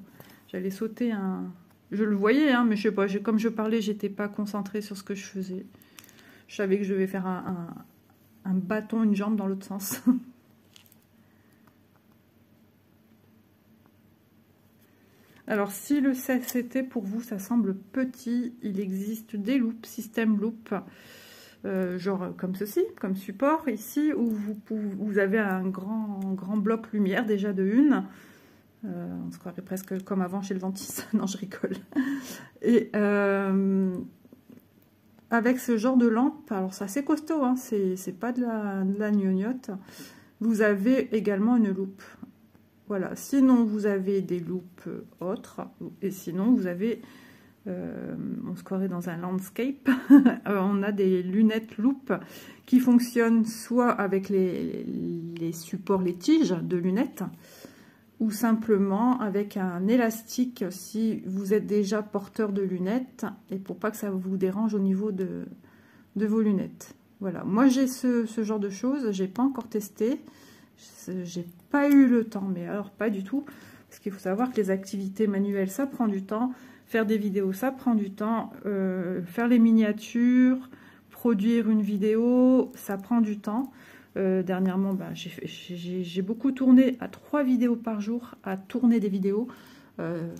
J'allais sauter un... Je le voyais, hein, mais je sais pas. Comme je parlais, j'étais pas concentrée sur ce que je faisais. Je savais que je devais faire un bâton, une jambe dans l'autre sens. Alors, si le CCT pour vous, ça semble petit, il existe des loupes, système loupe, genre comme ceci, comme support, ici, où vous avez un grand bloc lumière, déjà de une. On se croirait presque comme avant chez le dentiste. Non, je rigole. Et avec ce genre de lampe, alors c'est assez costaud, hein, c'est pas de la gnognotte, vous avez également une loupe. Voilà, sinon vous avez des loupes autres, et sinon vous avez, on se croirait dans un landscape, on a des lunettes loupes qui fonctionnent soit avec les supports, les tiges de lunettes, ou simplement avec un élastique si vous êtes déjà porteur de lunettes, et pour pas que ça vous dérange au niveau de vos lunettes. Voilà, moi j'ai ce genre de choses, j'ai pas encore testé. J'ai pas eu le temps, mais alors pas du tout, parce qu'il faut savoir que les activités manuelles, ça prend du temps, faire des vidéos, ça prend du temps, faire les miniatures, produire une vidéo, ça prend du temps. Dernièrement, bah, j'ai beaucoup tourné à 3 vidéos par jour, à tourner des vidéos.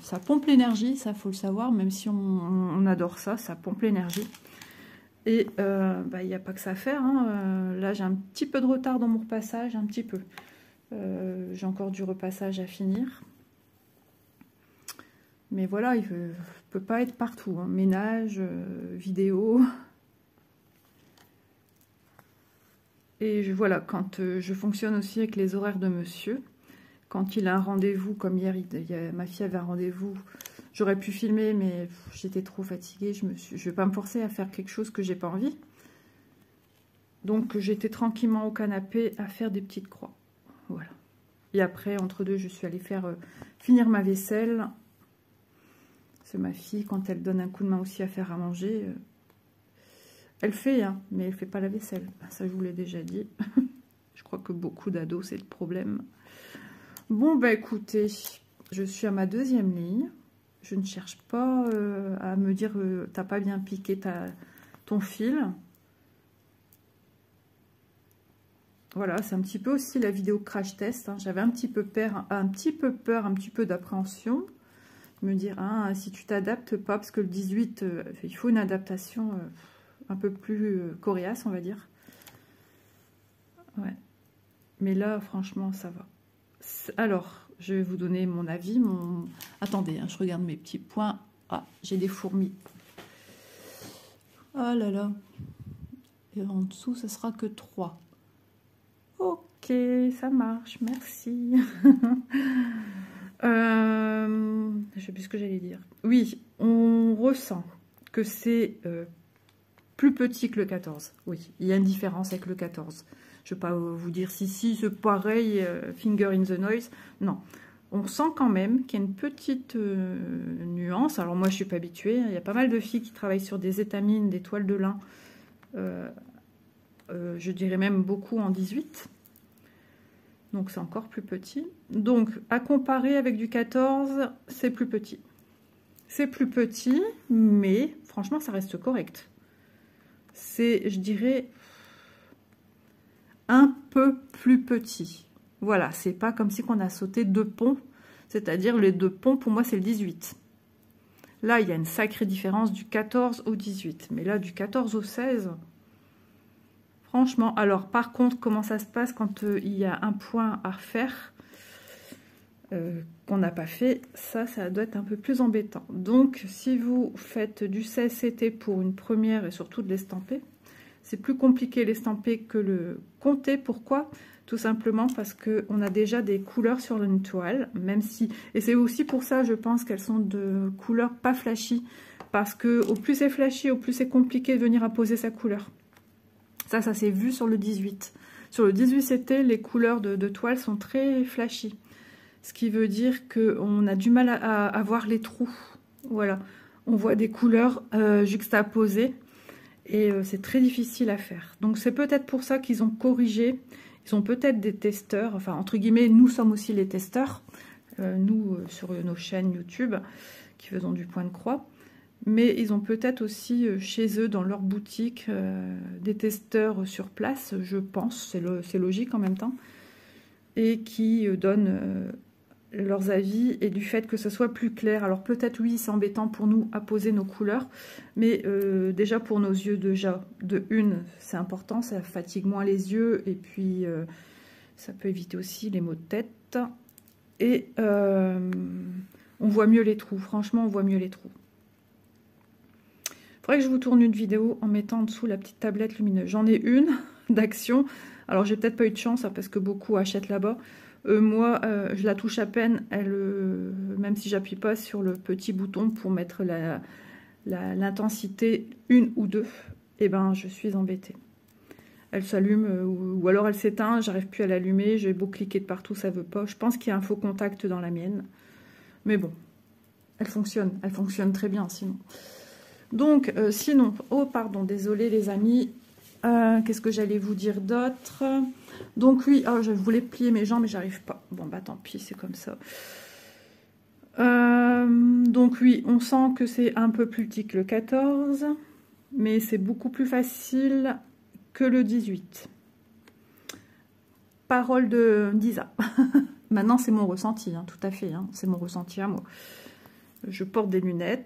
Ça pompe l'énergie, ça faut le savoir, même si on adore ça, ça pompe l'énergie. Et bah, n'y a pas que ça à faire. Hein. Là, j'ai un petit peu de retard dans mon repassage, un petit peu. J'ai encore du repassage à finir. Mais voilà, il ne peut pas être partout. Hein. Ménage, vidéo. Et voilà, quand je fonctionne aussi avec les horaires de monsieur, quand il a un rendez-vous, comme hier, ma fille avait un rendez-vous. J'aurais pu filmer, mais j'étais trop fatiguée. Je vais pas me forcer à faire quelque chose que j'ai pas envie. Donc j'étais tranquillement au canapé à faire des petites croix. Voilà. Et après, entre deux, je suis allée faire finir ma vaisselle. C'est ma fille, quand elle donne un coup de main aussi à faire à manger, elle fait, hein, mais elle fait pas la vaisselle. Ça, je vous l'ai déjà dit. Je crois que beaucoup d'ados, c'est le problème. Bon, bah écoutez, je suis à ma deuxième ligne. Je ne cherche pas à me dire t'as pas bien piqué ton fil. Voilà, c'est un petit peu aussi la vidéo crash test. Hein. J'avais un petit peu peur, un petit peu d'appréhension. Me dire, hein, si tu t'adaptes pas, parce que le 18, il faut une adaptation un peu plus coriace, on va dire. Ouais. Mais là, franchement, ça va. Alors, je vais vous donner mon avis. Attendez, hein, je regarde mes petits points. Ah, j'ai des fourmis. Ah là là. Et en dessous, ça sera que 3. Ok, ça marche, merci. Je sais plus ce que j'allais dire. Oui, on ressent que c'est plus petit que le 14. Oui, il y a une différence avec le 14. Je ne vais pas vous dire si c'est pareil, finger in the noise. Non, on sent quand même qu'il y a une petite nuance. Alors moi, je ne suis pas habituée. Il y a pas mal de filles qui travaillent sur des étamines, des toiles de lin. Je dirais même beaucoup en 18. Donc c'est encore plus petit. Donc à comparer avec du 14, c'est plus petit. C'est plus petit, mais franchement ça reste correct. C'est, je dirais, un peu plus petit. Voilà, c'est pas comme si on a sauté 2 ponts. C'est-à-dire les 2 ponts, pour moi c'est le 18. Là il y a une sacrée différence du 14 au 18. Mais là du 14 au 16... Franchement, alors par contre, comment ça se passe quand il y a un point à refaire qu'on n'a pas fait, ça doit être un peu plus embêtant. Donc, si vous faites du 16 CT pour une première et surtout de l'estamper, c'est plus compliqué l'estamper que le compter. Pourquoi? Tout simplement parce qu'on a déjà des couleurs sur une toile, même si... Et c'est aussi pour ça, je pense, qu'elles sont de couleurs pas flashy, parce que au plus c'est flashy, au plus c'est compliqué de venir apposer sa couleur. Ça s'est vu sur le 18. Sur le 18 CT, les couleurs de toile sont très flashy. Ce qui veut dire qu'on a du mal à voir les trous. Voilà. On voit des couleurs juxtaposées. Et c'est très difficile à faire. Donc c'est peut-être pour ça qu'ils ont corrigé. Ils ont peut-être des testeurs. Enfin, entre guillemets, nous sommes aussi les testeurs. Nous, sur nos chaînes YouTube, qui faisons du point de croix. Mais ils ont peut-être aussi chez eux, dans leur boutique, des testeurs sur place, je pense, c'est logique en même temps, et qui donnent leurs avis, et du fait que ce soit plus clair. Alors peut-être oui, c'est embêtant pour nous à poser nos couleurs, mais déjà pour nos yeux, déjà, de une, c'est important, ça fatigue moins les yeux, et puis ça peut éviter aussi les maux de tête, et on voit mieux les trous, franchement on voit mieux les trous. Il faudrait que je vous tourne une vidéo en mettant en dessous la petite tablette lumineuse. J'en ai une d'Action. Alors, j'ai peut-être pas eu de chance, hein, parce que beaucoup achètent là-bas. Moi, je la touche à peine. Même si j'appuie pas sur le petit bouton pour mettre l'intensité 1 ou 2, eh ben, je suis embêtée. Elle s'allume ou alors elle s'éteint. J'arrive plus à l'allumer. J'ai beau cliquer de partout, ça veut pas. Je pense qu'il y a un faux contact dans la mienne. Mais bon, elle fonctionne. Elle fonctionne très bien sinon. Donc, sinon, oh pardon, désolé les amis, qu'est-ce que j'allais vous dire d'autre? Donc oui, oh, je voulais plier mes jambes mais j'arrive pas. Bon bah tant pis, c'est comme ça. Donc oui, on sent que c'est un peu plus petit que le 14, mais c'est beaucoup plus facile que le 18. Parole d'Isa. Maintenant c'est mon ressenti, hein, tout à fait, hein, c'est mon ressenti à moi. Je porte des lunettes.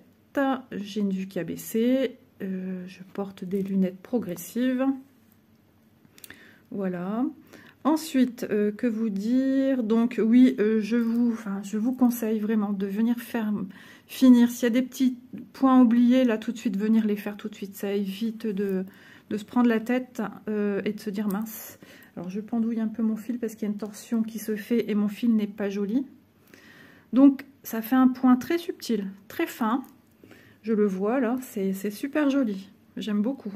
J'ai une vue qui a baissé, je porte des lunettes progressives, voilà. Ensuite, que vous dire? Donc oui, je vous conseille vraiment de venir finir. S'il y a des petits points oubliés, là tout de suite, venir les faire tout de suite. Ça évite de se prendre la tête et de se dire mince. Alors je pendouille un peu mon fil parce qu'il y a une torsion qui se fait et mon fil n'est pas joli. Donc ça fait un point très subtil, très fin. Je le vois là, c'est super joli. J'aime beaucoup.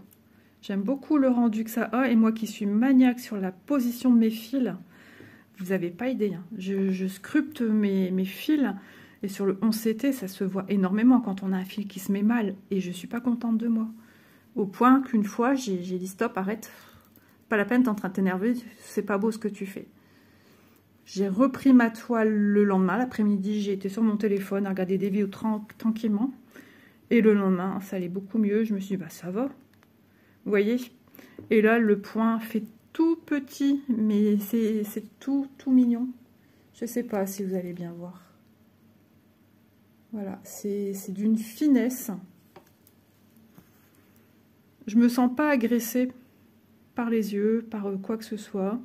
J'aime beaucoup le rendu que ça a. Et moi qui suis maniaque sur la position de mes fils, vous n'avez pas idée. Hein. Je sculpte mes fils. Et sur le 11CT, ça se voit énormément quand on a un fil qui se met mal. Et je ne suis pas contente de moi. Au point qu'une fois, j'ai dit stop, arrête. Pas la peine, t'es en train de t'énerver. C'est pas beau ce que tu fais. J'ai repris ma toile le lendemain. L'après-midi, j'ai été sur mon téléphone à regarder des vidéos tranquillement. Et le lendemain, ça allait beaucoup mieux. Je me suis dit, bah ça va. Vous voyez? Et là, le point fait tout petit. Mais c'est tout mignon. Je sais pas si vous allez bien voir. Voilà, c'est d'une finesse. Je me sens pas agressée par les yeux, par quoi que ce soit.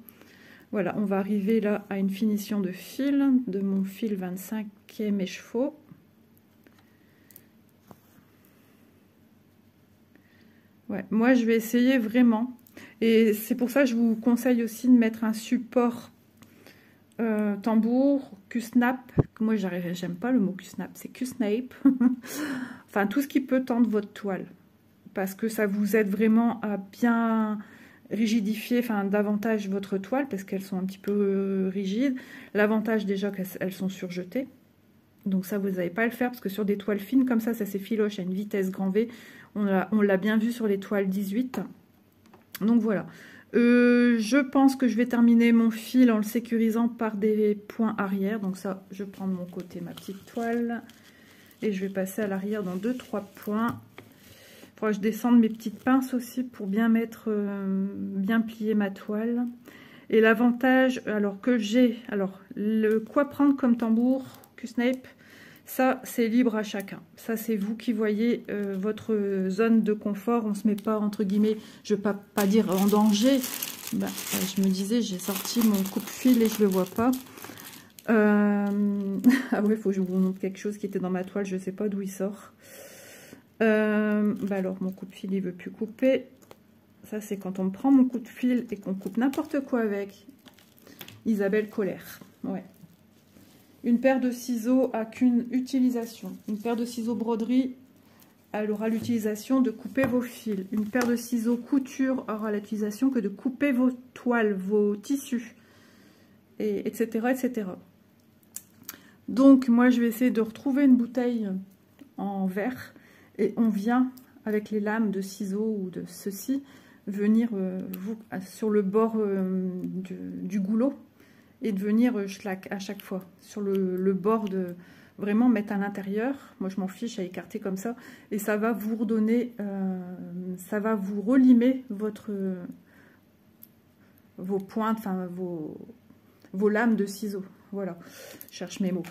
Voilà, on va arriver là à une finition de fil, de mon fil 25e écheveau. Ouais, moi je vais essayer vraiment. Et c'est pour ça que je vous conseille aussi de mettre un support tambour, Q-snap. Moi j'aime pas le mot Q-snap, c'est Q-snape. Enfin tout ce qui peut tendre votre toile. Parce que ça vous aide vraiment à bien rigidifier, enfin davantage votre toile, parce qu'elles sont un petit peu rigides. L'avantage déjà qu'elles sont surjetées. Donc ça vous n'allez pas à le faire, parce que sur des toiles fines comme ça s'effiloche à une vitesse grand V. On l'a bien vu sur les toiles 18. Donc voilà. Je pense que je vais terminer mon fil en le sécurisant par des points arrière. Donc ça, je prends de mon côté ma petite toile. Et je vais passer à l'arrière dans 2-3 points. Il faudra que je descende mes petites pinces aussi pour bien mettre, bien plier ma toile. Et l'avantage, alors que j'ai, quoi prendre comme tambour, Q-snape, ça c'est libre à chacun. Ça c'est vous qui voyez votre zone de confort. On ne se met pas entre guillemets, je ne vais pas dire en danger. Ben, je me disais, j'ai sorti mon coupe-fil et je le vois pas. Ah ouais, il faut que je vous montre quelque chose qui était dans ma toile, je ne sais pas d'où il sort. Bah alors mon coup de fil il veut plus couper. Ça c'est quand on prend mon coup de fil et qu'on coupe n'importe quoi avec. Isabelle Colère. Ouais. Une paire de ciseaux a qu'une utilisation. Une paire de ciseaux broderie, elle aura l'utilisation de couper vos fils. Une paire de ciseaux couture aura l'utilisation que de couper vos toiles, vos tissus, et etc., etc. Donc moi je vais essayer de retrouver une bouteille en verre. Et on vient, avec les lames de ciseaux ou de ceci, venir sur le bord du goulot et de venir schlack à chaque fois. Sur le bord de... Vraiment mettre à l'intérieur. Moi, je m'en fiche à écarter comme ça. Et ça va vous redonner... ça va vous relimer vos pointes, enfin vos lames de ciseaux. Voilà, je cherche mes mots.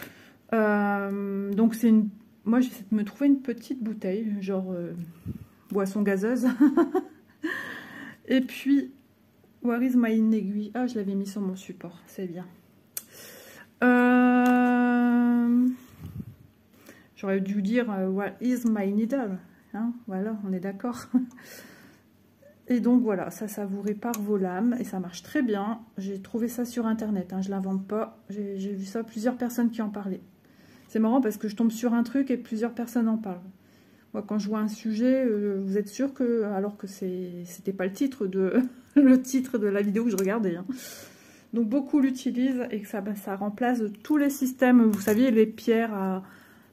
Donc c'est une... Moi, j'essaie de me trouver une petite bouteille, genre boisson gazeuse. Et puis, where is my aiguille? Ah, je l'avais mis sur mon support, c'est bien. J'aurais dû dire where is my needle, hein, voilà, on est d'accord. Et donc voilà, ça vous répare vos lames et ça marche très bien. J'ai trouvé ça sur internet, hein, je ne l'invente pas. J'ai vu ça, plusieurs personnes qui en parlaient. C'est marrant parce que je tombe sur un truc et plusieurs personnes en parlent. Moi, quand je vois un sujet, vous êtes sûr que, alors que c'était pas le titre de la vidéo que je regardais. Hein. Donc beaucoup l'utilisent et que ça remplace tous les systèmes. Vous saviez, les pierres,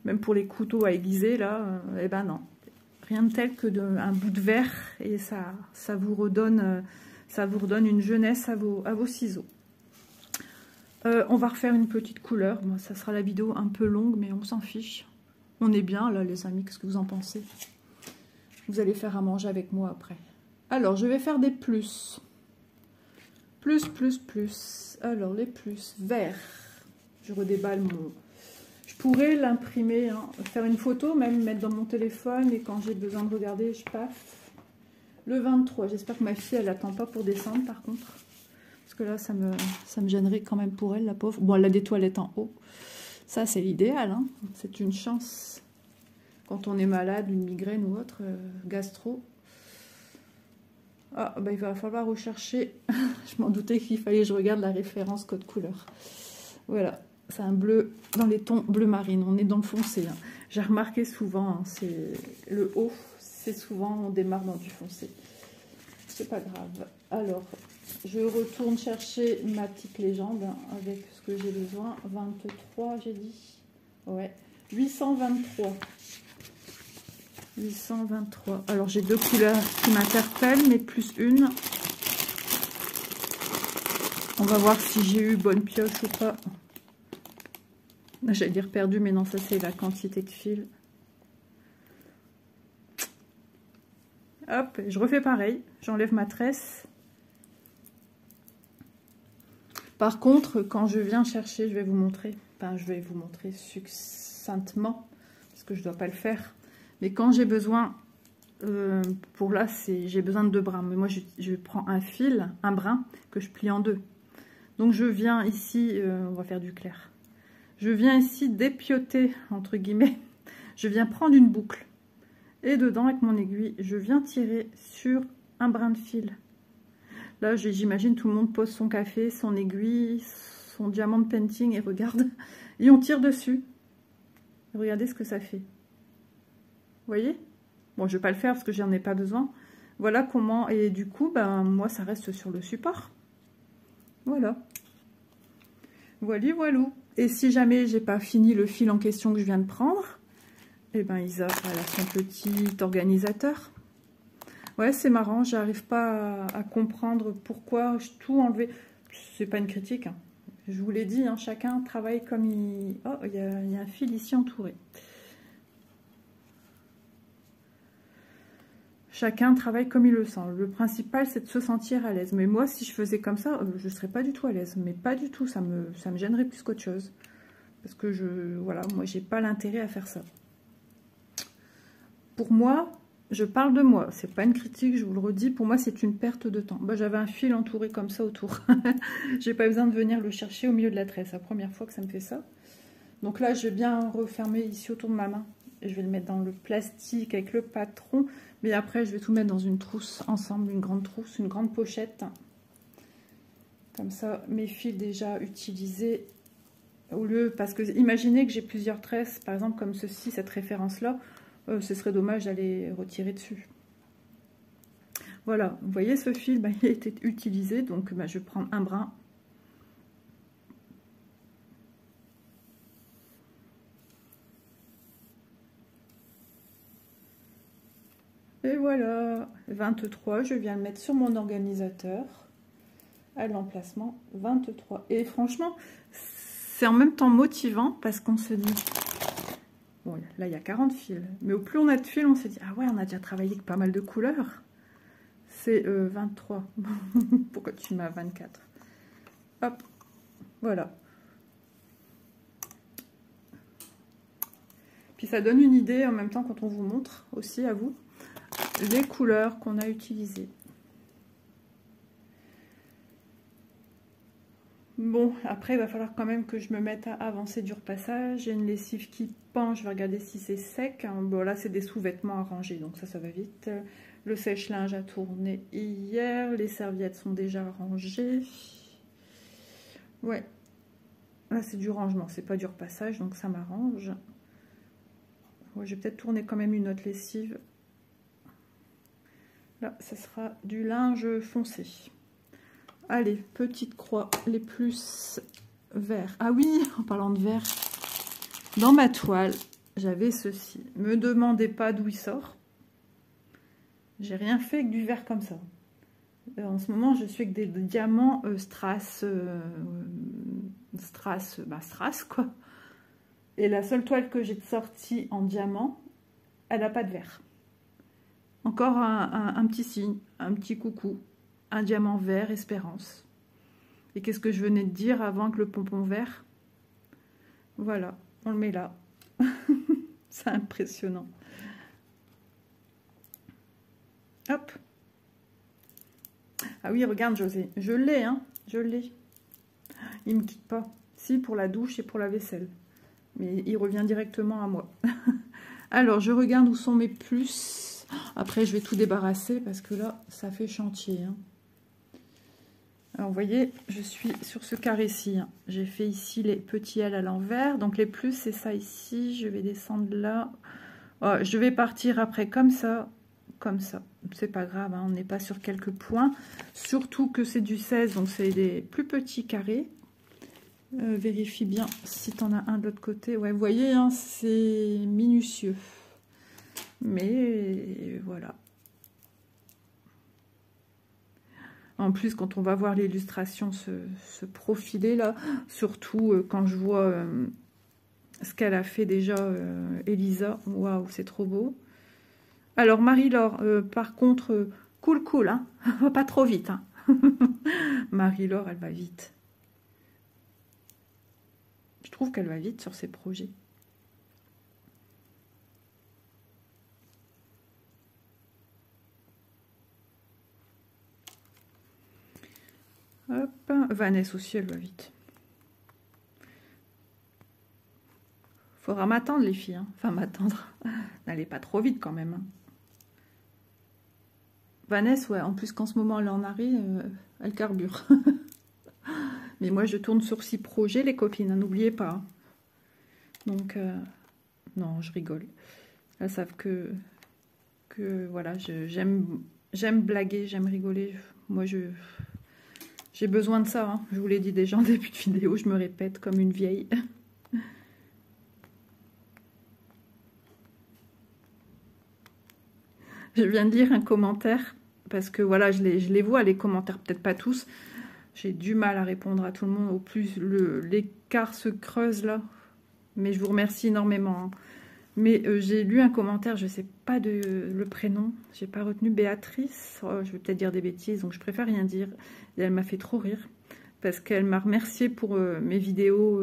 même pour les couteaux à aiguiser, là, eh ben non. Rien de tel que un bout de verre et ça vous redonne une jeunesse à vos ciseaux. On va refaire une petite couleur. Bon, ça sera la vidéo un peu longue, mais on s'en fiche. On est bien là, les amis. Qu'est-ce que vous en pensez? Vous allez faire à manger avec moi après. Alors, je vais faire des plus. Plus, plus, plus. Alors, les plus. Vert. Je redéballe mon... Je pourrais l'imprimer, hein, faire une photo, même mettre dans mon téléphone. Et quand j'ai besoin de regarder, je paf. Le 23. J'espère que ma fille, elle n'attend pas pour descendre, par contre. Parce que là, ça me gênerait quand même pour elle, la pauvre. Bon, elle a des toilettes en haut. Ça, c'est l'idéal. Hein. C'est une chance. Quand on est malade, une migraine ou autre, gastro. Ah, bah, il va falloir rechercher. Je m'en doutais qu'il fallait que je regarde la référence code couleur. Voilà. C'est un bleu dans les tons bleu marine. On est dans le foncé. Hein. J'ai remarqué souvent, hein, c'est le haut, c'est souvent, on démarre dans du foncé. c'est pas grave. Alors, je retourne chercher ma petite légende avec ce que j'ai besoin. 23, j'ai dit. Ouais, 823. 823. Alors, j'ai 2 couleurs qui m'interpellent, mais plus une. On va voir si j'ai eu bonne pioche ou pas. J'allais dire perdu, mais non, ça c'est la quantité de fil. Hop, je refais pareil. J'enlève ma tresse. Par contre, quand je viens chercher, je vais vous montrer. Enfin, je vais vous montrer succinctement, parce que je ne dois pas le faire. Mais quand j'ai besoin, pour là, j'ai besoin de 2 brins. Mais moi, je prends un fil, un brin, que je plie en 2. Donc, je viens ici, on va faire du clair. Je viens ici dépioter, entre guillemets. Je viens prendre une boucle. Et dedans, avec mon aiguille, je viens tirer sur un brin de fil. Là, j'imagine tout le monde pose son café, son aiguille, son diamant de painting et regarde. Et on tire dessus. Regardez ce que ça fait. Vous voyez? Bon, je ne vais pas le faire parce que j'en ai pas besoin. Voilà comment. Et du coup, ben, moi, ça reste sur le support. Voilà. Voilà, voilà. Et si jamais j'ai pas fini le fil en question que je viens de prendre, eh ben Isa, elle a son petit organisateur. Ouais, c'est marrant, j'arrive pas à comprendre pourquoi tout enlever. C'est pas une critique, hein. Je vous l'ai dit, hein, chacun travaille comme il... Oh, il y a un fil ici entouré. Chacun travaille comme il le sent. Le principal, c'est de se sentir à l'aise. Mais moi, si je faisais comme ça, je ne serais pas du tout à l'aise. Mais pas du tout, ça me gênerait plus qu'autre chose. Parce que voilà, moi, j'ai pas l'intérêt à faire ça. Pour moi, je parle de moi. C'est pas une critique, je vous le redis. Pour moi, c'est une perte de temps. Bah, j'avais un fil entouré comme ça autour. J'ai pas besoin de venir le chercher au milieu de la tresse. C'est la première fois que ça me fait ça. Donc là, je vais bien refermer ici autour de ma main. Et je vais le mettre dans le plastique avec le patron. Mais après, je vais tout mettre dans une trousse ensemble, une grande trousse, une grande pochette. Comme ça, mes fils déjà utilisés. Au lieu, parce que imaginez que j'ai plusieurs tresses, par exemple comme ceci, cette référence-là, ce serait dommage d'aller retirer dessus. Voilà, vous voyez ce fil, il a été utilisé, donc je vais prendre un brin. Et voilà, 23, je viens le mettre sur mon organisateur, à l'emplacement 23. Et franchement, c'est en même temps motivant, parce qu'on se dit... Bon, là, il y a 40 fils. Mais au plus on a de fils, on se dit, ah ouais, on a déjà travaillé avec pas mal de couleurs. C'est 23. Pourquoi tu m'as 24? Hop, voilà. Puis ça donne une idée en même temps quand on vous montre aussi à vous les couleurs qu'on a utilisées. Bon, après, il va falloir quand même que je me mette à avancer du repassage. J'ai une lessive qui pend, je vais regarder si c'est sec. Bon, là, c'est des sous-vêtements à ranger, donc ça va vite. Le sèche-linge a tourné hier. Les serviettes sont déjà rangées. Ouais. Là, c'est du rangement, c'est pas du repassage, donc ça m'arrange. Ouais, je vais peut-être tourner quand même une autre lessive. Là, ça sera du linge foncé. Allez, petite croix, les plus verts. Ah oui, en parlant de vert, dans ma toile, j'avais ceci. Me demandez pas d'où il sort. J'ai rien fait avec du vert comme ça. En ce moment, je suis avec des diamants strass, strass, quoi. Et la seule toile que j'ai sortie en diamant, elle n'a pas de vert. Encore un petit signe, un petit coucou. Un diamant vert, espérance. Et qu'est-ce que je venais de dire avant que le pompon vert? Voilà, on le met là. C'est impressionnant. Hop. Ah oui, regarde José, je l'ai, hein, je l'ai. Il me quitte pas. Si, pour la douche et pour la vaisselle. Mais il revient directement à moi. Alors, je regarde où sont mes plus. Après, je vais tout débarrasser parce que là, ça fait chantier, hein. Alors, vous voyez, je suis sur ce carré-ci. Hein. J'ai fait ici les petits L à l'envers. Donc, les plus, c'est ça ici. Je vais descendre là. Oh, je vais partir après comme ça comme ça. C'est pas grave, hein, on n'est pas sur quelques points. Surtout que c'est du 16, donc c'est des plus petits carrés. Vérifie bien si tu en as un de l'autre côté. Ouais, vous voyez, hein, c'est minutieux. Mais voilà. En plus, quand on va voir l'illustration se profiler là, surtout quand je vois ce qu'elle a fait déjà, Elisa. Waouh, c'est trop beau. Alors, Marie-Laure, par contre, cool, hein. Pas trop vite, hein. Marie-Laure, elle va vite. Je trouve qu'elle va vite sur ses projets. Hop, Vanessa aussi, elle va vite. Faudra m'attendre, les filles. Hein. Enfin, m'attendre. N'allez pas trop vite, quand même. Hein. Vanessa, ouais, en plus qu'en ce moment, elle est en arrêt, elle carbure. Mais moi, je tourne sur 6 projets, les copines, hein, n'oubliez pas. Hein. Donc, non, je rigole. Elles savent que voilà, j'aime blaguer, j'aime rigoler. Moi, j'ai besoin de ça. Hein. Je vous l'ai dit déjà en début de vidéo, je me répète comme une vieille. Je viens de lire un commentaire, parce que voilà, je les vois, les commentaires, peut-être pas tous. J'ai du mal à répondre à tout le monde. Au plus, l'écart se creuse là. Mais je vous remercie énormément. Hein. Mais j'ai lu un commentaire, je ne sais pas le prénom. J'ai pas retenu Béatrice. Oh, je vais peut-être dire des bêtises, donc je préfère rien dire. Et elle m'a fait trop rire. Parce qu'elle m'a remercié pour mes vidéos.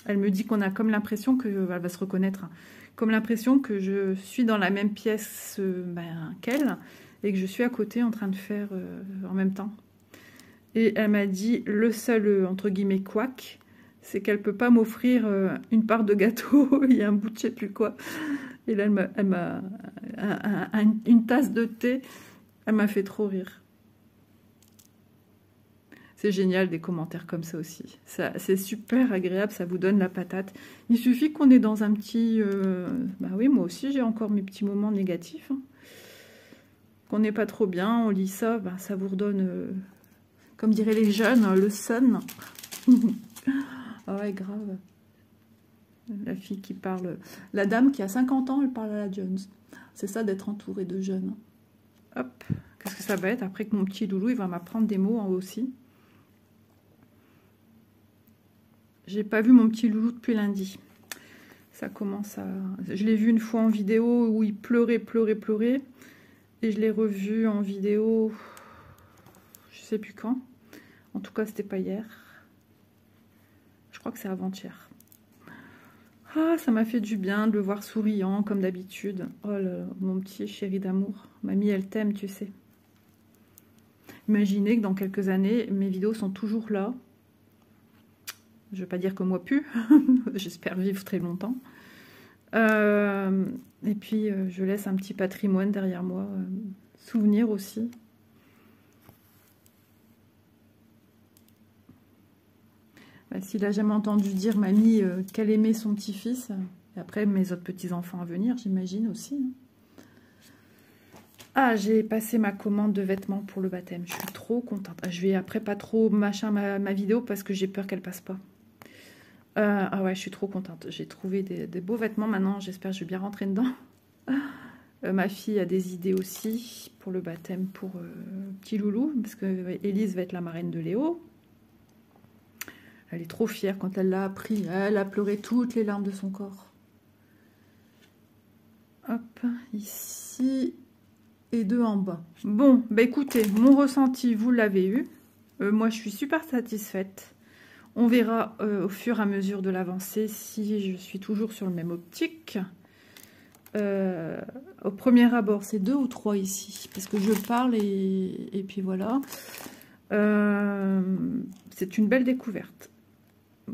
Elle me dit qu'on a comme l'impression que... elle va se reconnaître. Hein, comme l'impression que je suis dans la même pièce qu'elle. Et que je suis à côté en train de faire en même temps. Et elle m'a dit, le seul, entre guillemets, couac, c'est qu'elle peut pas m'offrir une part de gâteau, il y a un bout de je sais plus quoi. Et là, elle m'a une tasse de thé, elle m'a fait trop rire. C'est génial, des commentaires comme ça aussi. C'est super agréable, ça vous donne la patate. Il suffit qu'on est dans un petit... bah oui, moi aussi, j'ai encore mes petits moments négatifs. Hein. Qu'on n'est pas trop bien, on lit ça, bah, ça vous redonne... comme diraient les jeunes, le sun. Ah ouais, grave. La fille qui parle... La dame qui a 50 ans, elle parle à la Jones. C'est ça d'être entourée de jeunes. Hop. Qu'est-ce que ça va être après que mon petit loulou, il va m'apprendre des mots en haut aussi. J'ai pas vu mon petit loulou depuis lundi. Ça commence à... Je l'ai vu une fois en vidéo où il pleurait. Et je l'ai revu en vidéo... Je sais plus quand. En tout cas, c'était pas hier. Je crois que c'est avant-hier. Ah, ça m'a fait du bien de le voir souriant, comme d'habitude. Oh là, mon petit chéri d'amour. Mamie, elle t'aime, tu sais. Imaginez que dans quelques années, mes vidéos sont toujours là. Je ne veux pas dire que moi plus. J'espère vivre très longtemps. Et puis, je laisse un petit patrimoine derrière moi. Souvenir aussi. S'il a jamais entendu dire, mamie, qu'elle aimait son petit-fils, et après mes autres petits-enfants à venir, j'imagine aussi. Ah, j'ai passé ma commande de vêtements pour le baptême. Je suis trop contente. Je vais après pas trop machin ma vidéo parce que j'ai peur qu'elle passe pas. Ah ouais, je suis trop contente. J'ai trouvé des beaux vêtements. Maintenant, j'espère que je vais bien rentrer dedans. Ma fille a des idées aussi pour le baptême pour petit loulou, parce que Élise va être la marraine de Léo. Elle est trop fière quand elle l'a appris. Elle a pleuré toutes les larmes de son corps. Hop, ici et 2 en bas. Bon, bah écoutez, mon ressenti, vous l'avez eu. Moi, je suis super satisfaite. On verra au fur et à mesure de l'avancée si je suis toujours sur le même optique. Au premier abord, c'est 2 ou 3 ici, parce que je parle et puis voilà. C'est une belle découverte.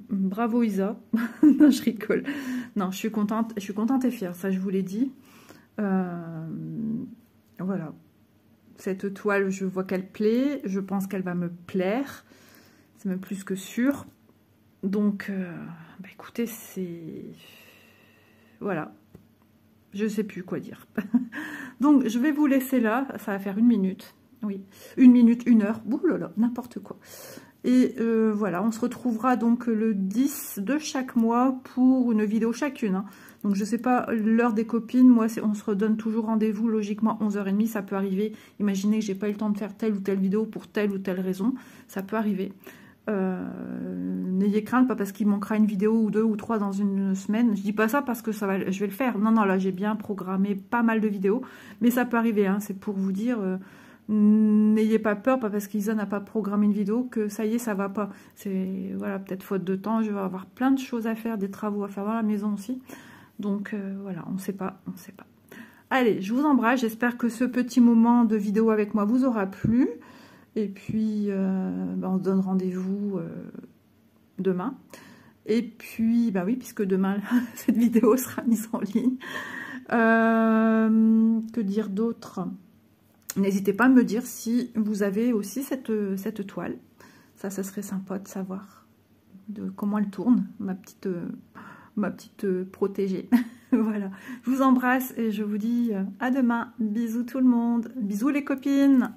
Bravo Isa. Non, je rigole. Non, je suis contente et fière, ça je vous l'ai dit. Voilà. Cette toile, je vois qu'elle plaît. Je pense qu'elle va me plaire. C'est même plus que sûr. Donc, bah écoutez, c'est... Voilà. Je sais plus quoi dire. Donc, je vais vous laisser là. Ça va faire 1 minute. Oui, 1 minute, 1 heure. Ouh là là, n'importe quoi. Et voilà, on se retrouvera donc le 10 de chaque mois pour une vidéo chacune. Hein. Donc, je ne sais pas l'heure des copines. Moi, on se redonne toujours rendez-vous. Logiquement, 11h30, ça peut arriver. Imaginez que j'ai pas eu le temps de faire telle ou telle vidéo pour telle ou telle raison. Ça peut arriver. N'ayez crainte, pas parce qu'il manquera une vidéo ou 2 ou 3 dans une semaine. Je dis pas ça parce que je vais le faire. Non, non, là, j'ai bien programmé pas mal de vidéos. Mais ça peut arriver. Hein. C'est pour vous dire... n'ayez pas peur, pas parce qu'Isa n'a pas programmé une vidéo que ça y est, ça va pas. C'est voilà, peut-être faute de temps, je vais avoir plein de choses à faire, des travaux à faire dans la maison aussi. Donc voilà, on ne sait pas, on ne sait pas. Allez, je vous embrasse, j'espère que ce petit moment de vidéo avec moi vous aura plu. Et puis, on se donne rendez-vous demain. Et puis, bah oui, puisque demain, cette vidéo sera mise en ligne. Que dire d'autre ? N'hésitez pas à me dire si vous avez aussi cette toile. Ça serait sympa de savoir comment elle tourne, ma petite protégée. Voilà, je vous embrasse et je vous dis à demain. Bisous tout le monde. Bisous les copines.